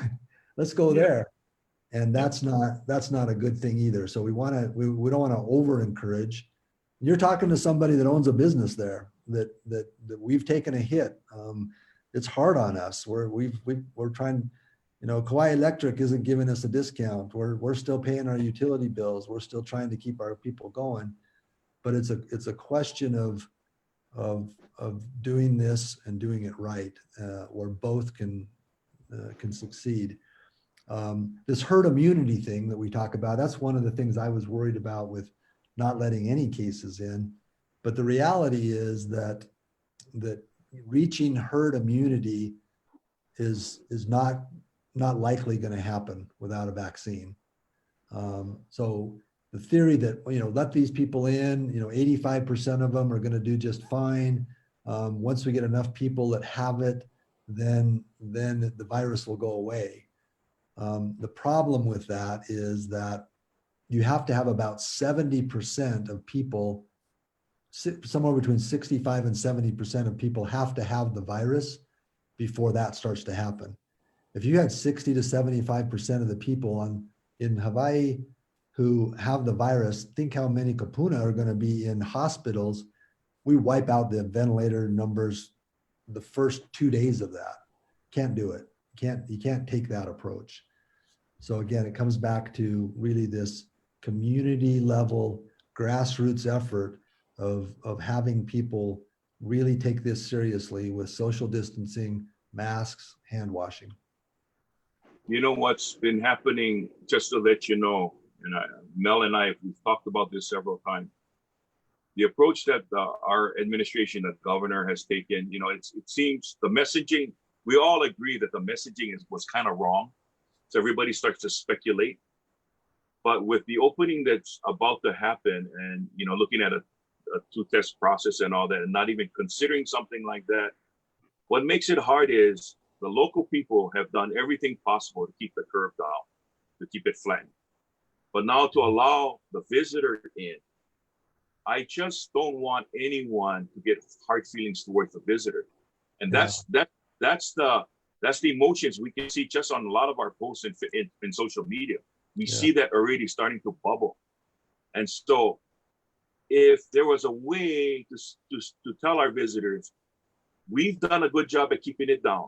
Let's go there. And that's not a good thing either. So we don't want to over encourage. You're talking to somebody that owns a business there that we've taken a hit. It's hard on us. We're trying, Kauai Electric isn't giving us a discount. We're still paying our utility bills. We're still trying to keep our people going. But it's a question of doing this and doing it right, where both can succeed. This herd immunity thing that we talk about, that's one of the things I was worried about with not letting any cases in. But the reality is that reaching herd immunity is not likely going to happen without a vaccine. So the theory that, let these people in, 85% of them are going to do just fine. Once we get enough people that have it, then the virus will go away. The problem with that is that you have to have about 70% of people, somewhere between 65 and 70% of people have to have the virus before that starts to happen. If you had 60 to 75% of the people in Hawaii who have the virus, think how many kapuna are going to be in hospitals. We wipe out the ventilator numbers the first 2 days of that. Can't do it. You can't take that approach. So again, it comes back to really this community level grassroots effort of having people really take this seriously with social distancing, masks, hand washing. You know what's been happening, just to let you know, and Mel and I, we've talked about this several times. The approach that our administration, the governor has taken, it seems the messaging, we all agree that the messaging was kind of wrong. So everybody starts to speculate. But with the opening that's about to happen and, looking at a two-test process and all that, and not even considering something like that, what makes it hard is the local people have done everything possible to keep the curve down, to keep it flat. But now to allow the visitor in, I just don't want anyone to get hard feelings towards the visitor. And that's the emotions we can see just on a lot of our posts in social media. We see that already starting to bubble. And so if there was a way to tell our visitors, we've done a good job at keeping it down.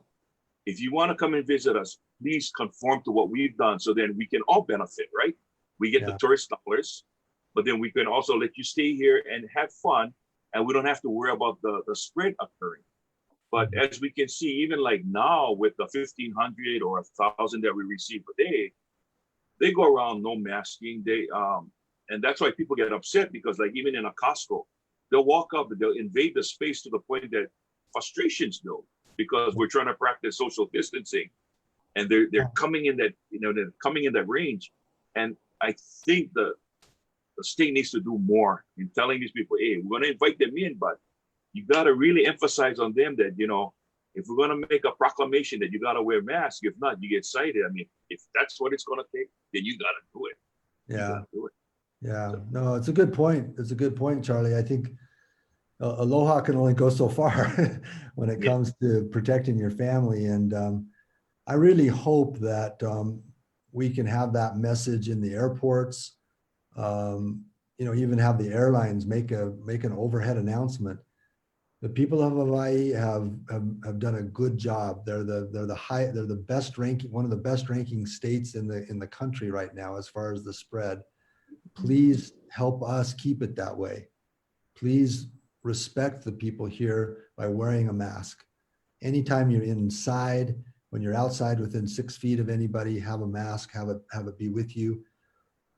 If you want to come and visit us, please conform to what we've done, so then we can all benefit, right? We get the tourist dollars, but then we can also let you stay here and have fun, and we don't have to worry about the spread occurring. But as we can see, even like now with the 1,500 or 1,000 that we receive a day, they go around no masking. And that's why people get upset, because like even in a Costco, they'll walk up and they'll invade the space to the point that frustrations build, because we're trying to practice social distancing, and they're coming in that, they're coming in that range. And I think the state needs to do more in telling these people, hey, we're going to invite them in, but you got to really emphasize on them that, if we're gonna make a proclamation that you gotta wear masks, if not, you get cited. I mean, if that's what it's gonna take, then you gotta do it. You Yeah. gotta do it. Yeah. So- No, it's a good point. It's a good point, Charlie. I think aloha can only go so far when it Yeah. comes to protecting your family. And I really hope that we can have that message in the airports. You know, even have the airlines make an overhead announcement. The people of Hawaii have done a good job. They're the best ranking, one of the best ranking states in the country right now as far as the spread. Please help us keep it that way. Please respect the people here by wearing a mask. Anytime you're inside, when you're outside within 6 feet of anybody, have a mask, have it be with you.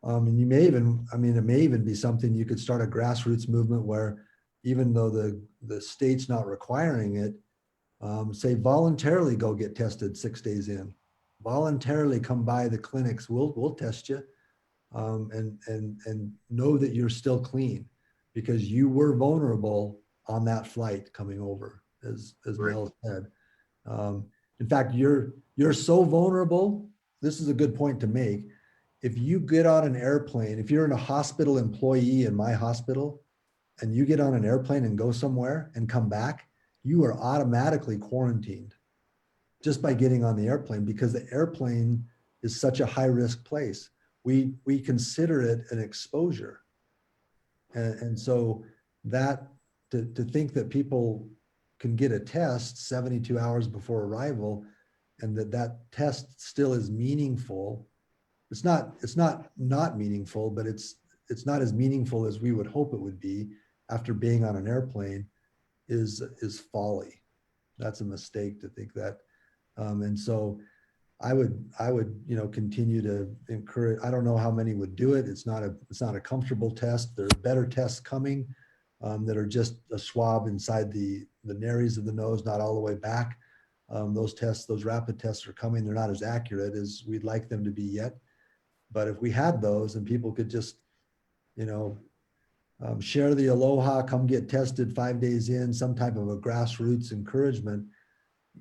And you may even, I mean, it may even be something you could start a grassroots movement where, even though the state's not requiring it, say voluntarily go get tested 6 days in. Voluntarily come by the clinics. We'll test you, and know that you're still clean, because you were vulnerable on that flight coming over, as Right. Mel said. In fact, you're so vulnerable. This is a good point to make. If you get on an airplane, if you're in a hospital employee in my hospital, and you get on an airplane and go somewhere and come back, you are automatically quarantined just by getting on the airplane, because the airplane is such a high risk place. We consider it an exposure. And so that to think that people can get a test 72 hours before arrival, and that test still is meaningful. It's not meaningful, but it's not as meaningful as we would hope it would be after being on an airplane, is folly. That's a mistake to think that. And so I would, continue to encourage. I don't know how many would do it. It's not a comfortable test. There are better tests coming that are just a swab inside the nares of the nose, not all the way back. Those rapid tests are coming. They're not as accurate as we'd like them to be yet. But if we had those and people could just, share the aloha, come get tested 5 days in, some type of a grassroots encouragement,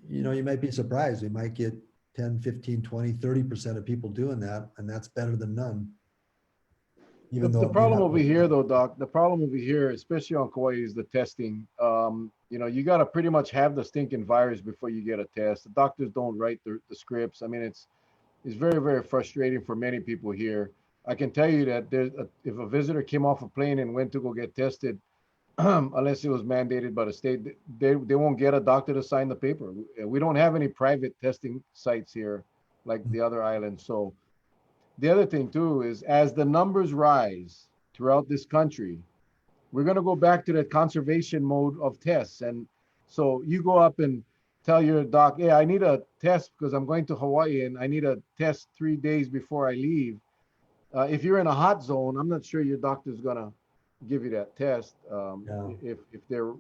you might be surprised. We might get 10, 15, 20, 30% of people doing that. And that's better than none. Even though The problem over here, though, Doc, the problem over here, especially on Kauai, is the testing. You got to pretty much have the stinking virus before you get a test. The doctors don't write the scripts. I mean, it's very, very frustrating for many people here. I can tell you that if a visitor came off a plane and went to go get tested, unless it was mandated by the state, they won't get a doctor to sign the paper. We don't have any private testing sites here like the other islands. So the other thing too is, as the numbers rise throughout this country, we're going to go back to that conservation mode of tests. And so you go up and tell your doc, hey, I need a test because I'm going to Hawaii and I need a test 3 days before I leave. If you're in a hot zone, I'm not sure your doctor's going to give you that test if they're,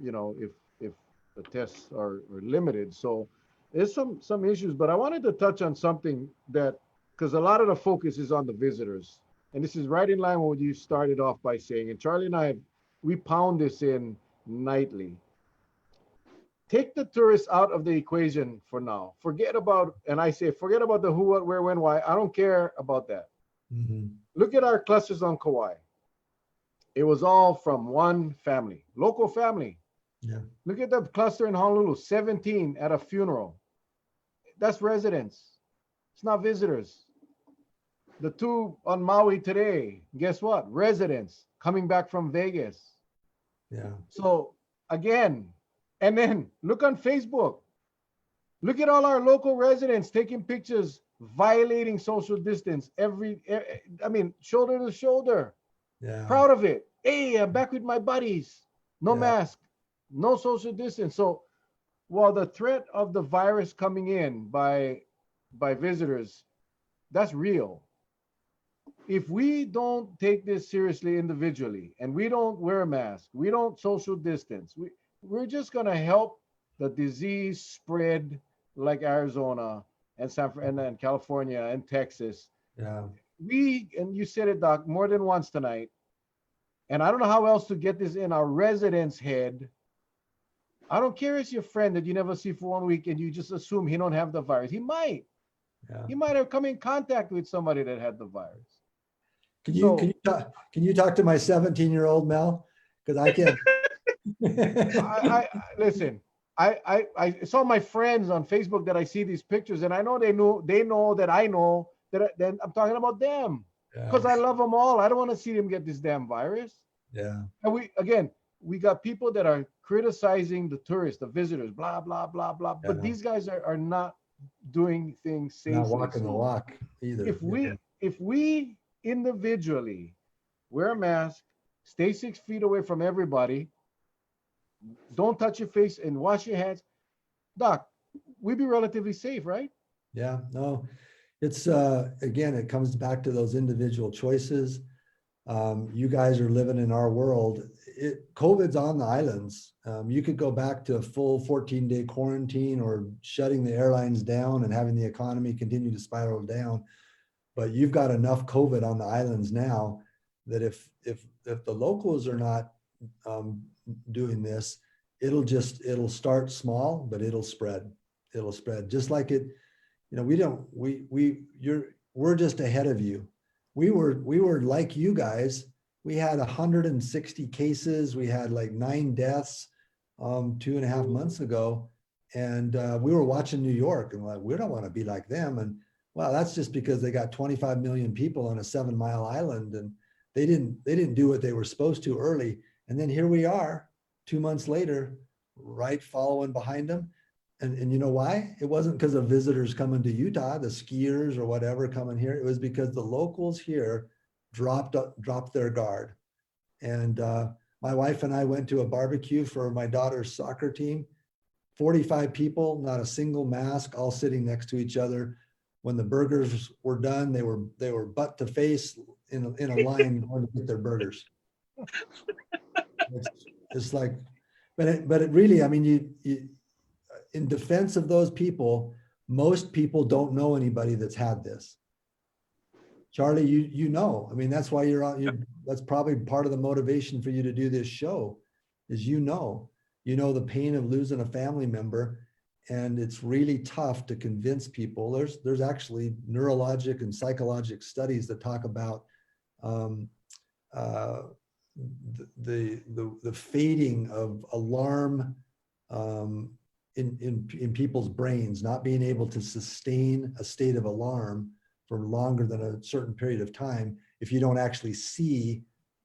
if the tests are limited. So there's some issues, but I wanted to touch on something that, because a lot of the focus is on the visitors. And this is right in line with what you started off by saying, and Charlie and I, we pound this in nightly. Take the tourists out of the equation for now. Forget about the who, what, where, when, why. I don't care about that. Mm-hmm. Look at our clusters on Kauai. It was all from one family, local family. Yeah. Look at the cluster in Honolulu, 17 at a funeral. That's residents. It's not visitors. The 2 on Maui today, guess what? Residents coming back from Vegas. Yeah. So again, and then look on Facebook. Look at all our local residents taking pictures, violating social distance shoulder to shoulder. Yeah. Proud of it. Hey, I'm back with my buddies. No mask, no social distance. So while the threat of the virus coming in by visitors, that's real. If we don't take this seriously individually and we don't wear a mask, we don't social distance, we're just going to help the disease spread like Arizona and California and Texas. Yeah. And you said it, Doc, more than once tonight, and I don't know how else to get this in our residents' head. I don't care if it's your friend that you never see for 1 week and you just assume he don't have the virus. He might. Yeah. He might have come in contact with somebody that had the virus. Can So you talk to my 17-year-old Mel? Because I can't. I listen. It's all my friends on Facebook that I see these pictures, and I know they know that I know that. Then I'm talking about them because Yeah. I love them all. I don't want to see them get this damn virus. Yeah. And we got people that are criticizing the tourists, the visitors, blah blah blah blah. But Yeah. these guys are not doing things safely. Not walking the So walk either. if we individually wear a mask, stay 6 feet away from everybody, don't touch your face and wash your hands, Doc, we'd be relatively safe, right? Yeah, no, it's again, it comes back to those individual choices. You guys are living in our world. COVID's on the islands. You could go back to a full 14-day quarantine or shutting the airlines down and having the economy continue to spiral down. But you've got enough COVID on the islands now that if the locals are not doing this, it'll start small, but it'll spread. It'll spread just like it. You know, we're just ahead of you. We were like you guys. We had 160 cases. We had like 9 deaths 2.5 months ago, and we were watching New York and like, we don't want to be like them. And well, that's just because they got 25 million people on a 7-mile island, and they didn't do what they were supposed to early. And then here we are 2 months later, right following behind them. And you know why? It wasn't because of visitors coming to Utah, the skiers or whatever coming here. It was because the locals here dropped their guard. And my wife and I went to a barbecue for my daughter's soccer team. 45 people, not a single mask, all sitting next to each other. When the burgers were done, they were butt to face in a line going to get their burgers. It's like, but it really, I mean, you in defense of those people, most people don't know anybody that's had this. Charlie, you know, I mean, that's why that's probably part of the motivation for you to do this show is, you know the pain of losing a family member. And it's really tough to convince people. There's actually neurologic and psychologic studies that talk about the fading of alarm in people's brains, not being able to sustain a state of alarm for longer than a certain period of time if you don't actually see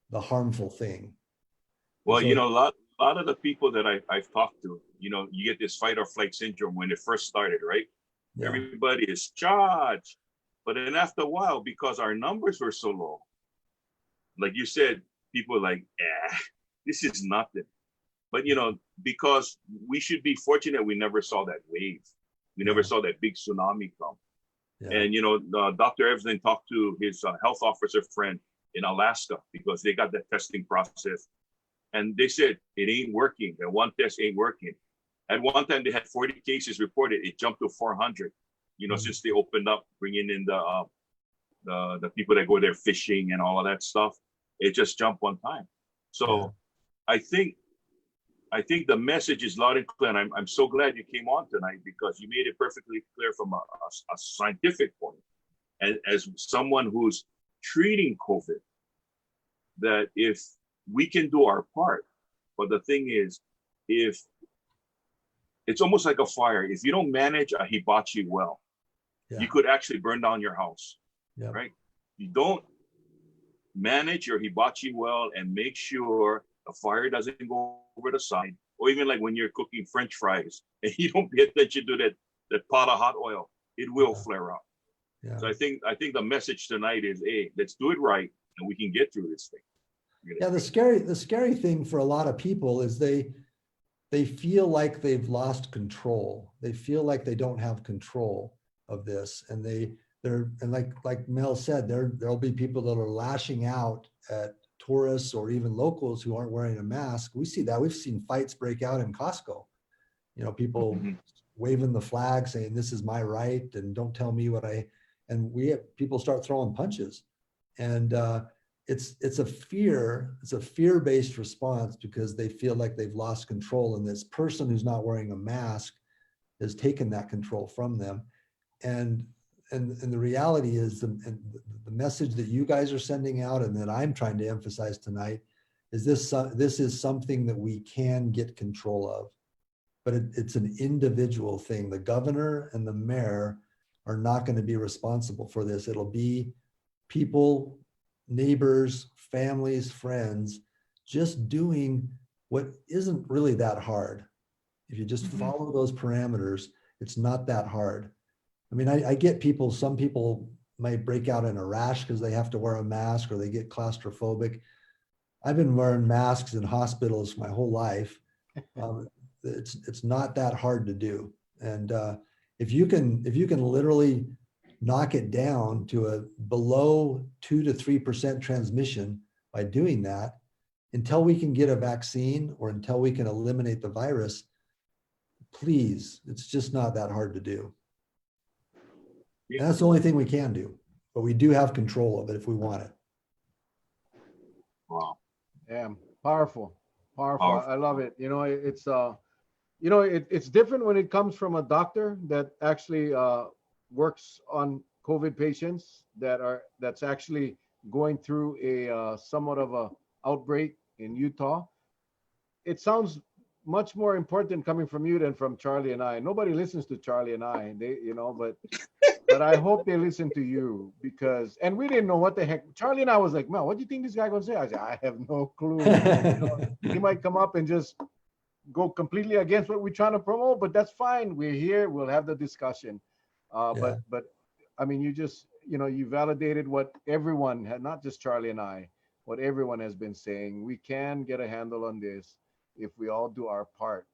the harmful thing. Well, so, a lot of the people that I've talked to, you get this fight or flight syndrome when it first started, right? Yeah. Everybody is charged. But then after a while, because our numbers were so low, like you said, people are like, this is nothing. But, because we should be fortunate we never saw that wave. We never saw that big tsunami come. Yeah. And, Dr. Evans talked to his health officer friend in Alaska because they got that testing process. And they said, it ain't working. That one test ain't working. At one time, they had 40 cases reported. It jumped to 400, since they opened up, bringing in the people that go there fishing and all of that stuff. It just jumped one time. So I think the message is loud and clear. And I'm so glad you came on tonight because you made it perfectly clear from a scientific point. And as someone who's treating COVID, that if we can do our part, but the thing is, if it's almost like a fire, if you don't manage a hibachi well, you could actually burn down your house, right? You don't manage your hibachi well and make sure the fire doesn't go over the side, or even like when you're cooking French fries and you don't pay attention to that pot of hot oil, it will flare up. Yeah. So I think the message tonight is, hey, let's do it right and we can get through this thing. Yeah, the scary thing for a lot of people is they feel like they've lost control. They feel like they don't have control of this, and they're like Mel said, there'll be people that are lashing out at tourists or even locals who aren't wearing a mask. We see that. We've seen fights break out in Costco. People waving the flag saying this is my right and don't tell me what and we have people start throwing punches, and it's a fear-based response because they feel like they've lost control, and this person who's not wearing a mask has taken that control from them. And the reality is the message that you guys are sending out and that I'm trying to emphasize tonight is this is something that we can get control of, but it's an individual thing. The governor and the mayor are not going to be responsible for this. It'll be people, neighbors, families, friends, just doing what isn't really that hard. If you just follow those parameters, it's not that hard. I mean, I get people, some people might break out in a rash because they have to wear a mask or they get claustrophobic. I've been wearing masks in hospitals my whole life. It's not that hard to do. And if you can literally knock it down to a below 2 to 3% transmission by doing that, until we can get a vaccine or until we can eliminate the virus, please, it's just not that hard to do. And that's the only thing we can do, but we do have control of it if we want it. Wow. Yeah, powerful. I love it. You know, it's different when it comes from a doctor that actually works on COVID patients that's actually going through a somewhat of a outbreak in Utah. It sounds much more important coming from you than from Charlie and I. Nobody listens to Charlie and I, but I hope they listen to you and we didn't know what the heck. Charlie and I was like, man, what do you think this guy gonna say? I said, I have no clue. He might come up and just go completely against what we're trying to promote, but that's fine. We're here. We'll have the discussion. But I mean, you validated what everyone had, not just Charlie and I, what everyone has been saying. We can get a handle on this if we all do our part.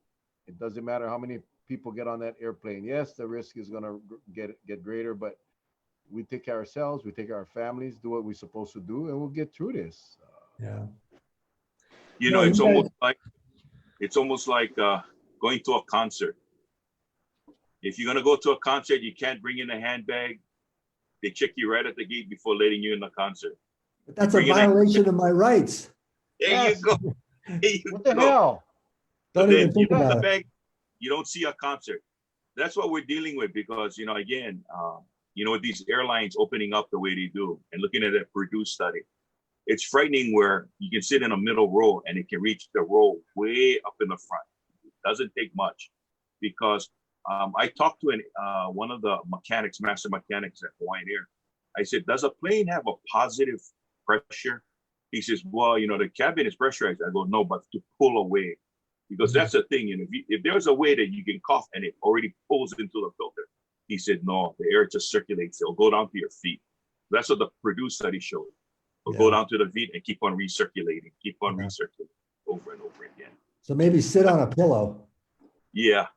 It doesn't matter how many people get on that airplane. Yes, the risk is going to get greater, but we take care of ourselves, we take care of our families, do what we're supposed to do, and we'll get through this. It's almost like going to a concert. If you're going to go to a concert, you can't bring in a handbag. They check you right at the gate before letting you in the concert. But that's a violation of my rights. There you go. What the hell? Don't even think about it. Bag, you don't see a concert. That's what we're dealing with because, again, with these airlines opening up the way they do and looking at that Purdue study, it's frightening where you can sit in a middle row and it can reach the row way up in the front. It doesn't take much because I talked to one of the master mechanics at Hawaiian Air. I said, does a plane have a positive pressure? He says, well, the cabin is pressurized. I go, no, but to pull away. Because that's the thing, if there's a way that you can cough and it already pulls into the filter. He said, no, the air just circulates. It'll go down to your feet. That's what the Purdue study showed. It'll go down to the feet and keep on recirculating over and over again. So maybe sit on a pillow. Yeah.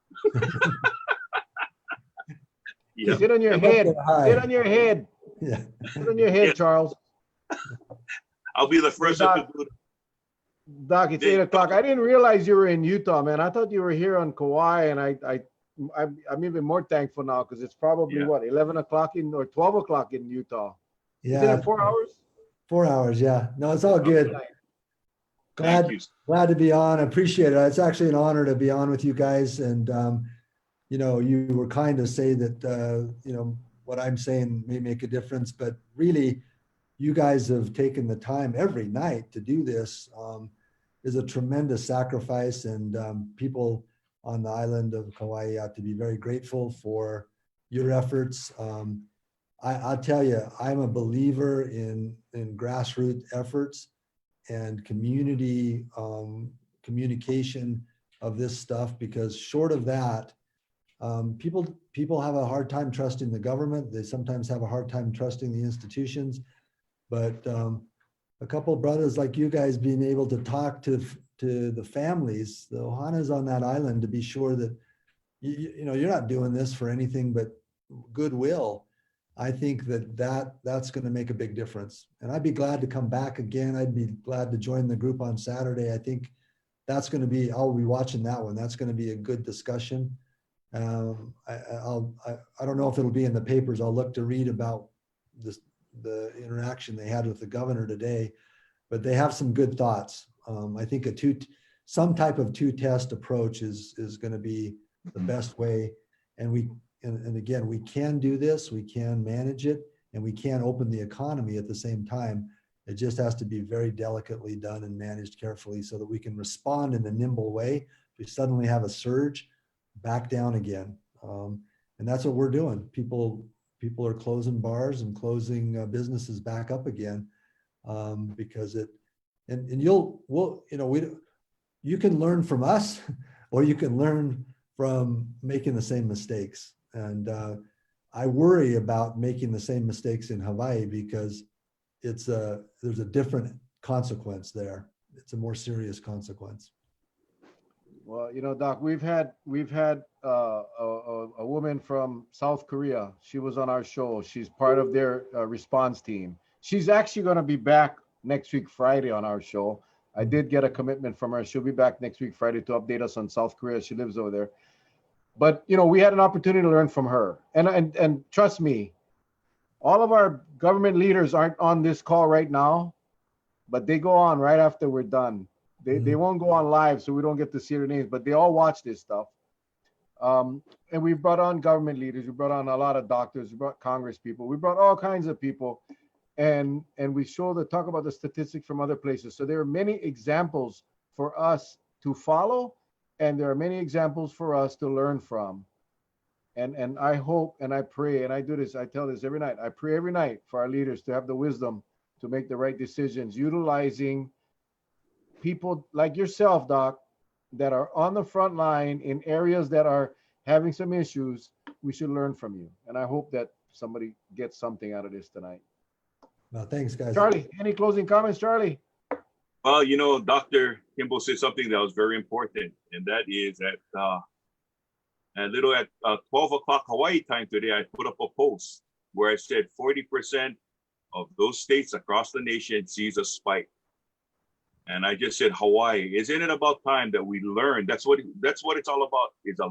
Sit on your head. Sit on your head. Yeah. Sit on your head, Charles. I'll be the first to do it. Doc, it's 8 o'clock. I didn't realize you were in Utah, man. I thought you were here on Kauai, and I'm even more thankful now because it's probably 11 o'clock or 12 o'clock in Utah. Yeah. Is it 4 hours? 4 hours, yeah. No, it's all good. Glad to be on. I appreciate it. It's actually an honor to be on with you guys. And, you were kind to say that, what I'm saying may make a difference, but really you guys have taken the time every night to do this. Is a tremendous sacrifice, and people on the island of Kauai ought to be very grateful for your efforts. I'll tell you, I'm a believer in grassroots efforts and community communication of this stuff, because short of that, people have a hard time trusting the government. They sometimes have a hard time trusting the institutions, but a couple of brothers like you guys being able to talk to the families, the Ohanas on that island, to be sure that you're not doing this for anything but goodwill. I think that's going to make a big difference. And I'd be glad to come back again. I'd be glad to join the group on Saturday. I think that's going to be, I'll be watching that one. That's going to be a good discussion. I don't know if it'll be in the papers. I'll look to read about the interaction they had with the governor today. but they have some good thoughts. I think some type of two-test approach is going to be the best way. And again, we can do this, we can manage it, and we can open the economy at the same time. It just has to be very delicately done and managed carefully so that we can respond in a nimble way. If we suddenly have a surge, back down again. And that's what we're doing. People are closing bars and closing businesses back up again, because you can learn from us, or you can learn from making the same mistakes. And I worry about making the same mistakes in Hawaii, because there's a different consequence there. It's a more serious consequence. Well, Doc, we've had a woman from South Korea. She was on our show. She's part of their response team. She's actually going to be back next week, Friday, on our show. I did get a commitment from her. She'll be back next week, Friday, to update us on South Korea. She lives over there. But, we had an opportunity to learn from her. And trust me, all of our government leaders aren't on this call right now, but they go on right after we're done. They won't go on live, so we don't get to see their names, but they all watch this stuff. And we brought on government leaders. We brought on a lot of doctors. We brought Congress people. We brought all kinds of people. And we talk about the statistics from other places. So there are many examples for us to follow, and there are many examples for us to learn from. And I hope and I pray, and I do this, I tell this every night. I pray every night for our leaders to have the wisdom to make the right decisions, utilizing people like yourself, Doc, that are on the front line in areas that are having some issues. We should learn from you. And I hope that somebody gets something out of this tonight. Well, thanks, guys. Charlie, any closing comments, Charlie? Well, Dr. Kimball said something that was very important, and that is that at 12 o'clock Hawaii time today, I put up a post where I said 40% of those states across the nation sees a spike. And I just said, Hawaii, isn't it about time that we learn? That's what it's all about, is to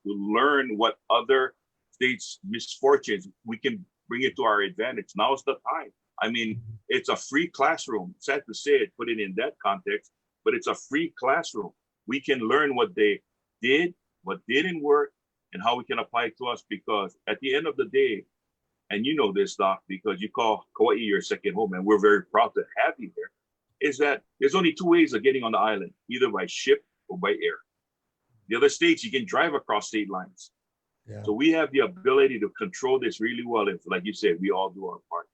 learn what other states' misfortunes, we can bring it to our advantage. Now's the time. I mean, it's a free classroom. Sad to say it, put it in that context, but it's a free classroom. We can learn what they did, what didn't work, and how we can apply it to us, because at the end of the day, and you know this, Doc, because you call Kauai your second home, and we're very proud to have you here, is that there's only two ways of getting on the island, either by ship or by air. The other states, you can drive across state lines. Yeah. So we have the ability to control this really well if, like you said, we all do our part.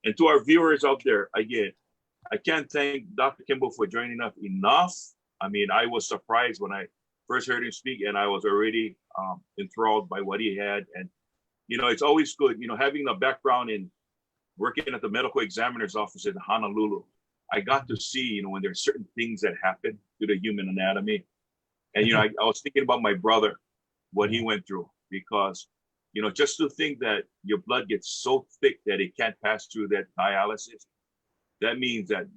And to our viewers out there, again, I can't thank Dr. Kimball for joining us enough. I mean, I was surprised when I first heard him speak, and I was already enthralled by what he had. And, it's always good, having a background in working at the medical examiner's office in Honolulu. I got to see, when there's certain things that happen to the human anatomy. And, I was thinking about my brother, what he went through, because, just to think that your blood gets so thick that it can't pass through that dialysis, that means that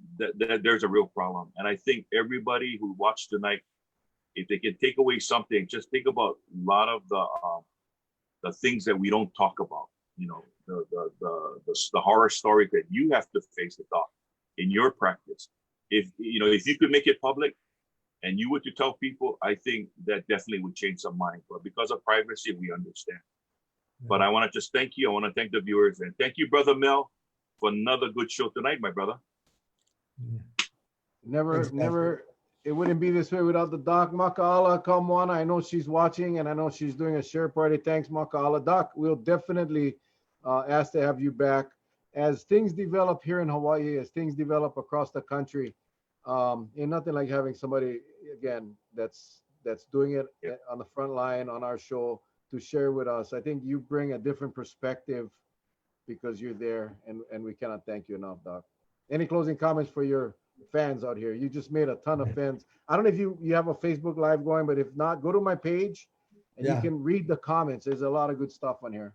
there's a real problem. And I think everybody who watched tonight, if they can take away something, just think about a lot of the things that we don't talk about, the horror stories that you have to face, the doc, in your practice. If you could make it public and you were to tell people, I think that definitely would change some mind. But because of privacy, we understand. Yeah. But I want to just thank you. I want to thank the viewers, and thank you, Brother Mel, for another good show tonight, my brother. Never, it wouldn't be this way without the Doc. Maka'ala Kamwana. I know she's watching, and I know she's doing a share party. Thanks, Maka'ala. Doc, we'll definitely ask to have you back. As things develop here in Hawaii, as things develop across the country, ain't nothing like having somebody, again, that's doing it on the front line on our show to share with us. I think you bring a different perspective because you're there, and we cannot thank you enough, Doc. Any closing comments for your fans out here? You just made a ton of fans. I don't know if you have a Facebook Live going, but if not, go to my page and you can read the comments. There's a lot of good stuff on here.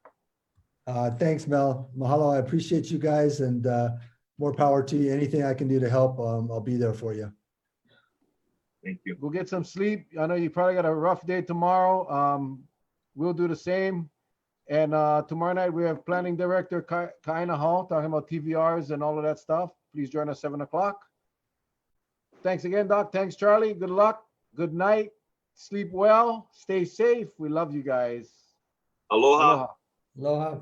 Thanks, Mel. Mahalo. I appreciate you guys, and more power to you. Anything I can do to help, I'll be there for you. Thank you. We'll get some sleep. I know you probably got a rough day tomorrow. We'll do the same. And tomorrow night, we have Planning Director Kaina Hall talking about TVRs and all of that stuff. Please join us 7 o'clock. Thanks again, Doc. Thanks, Charlie. Good luck. Good night. Sleep well. Stay safe. We love you guys. Aloha. Aloha. Aloha.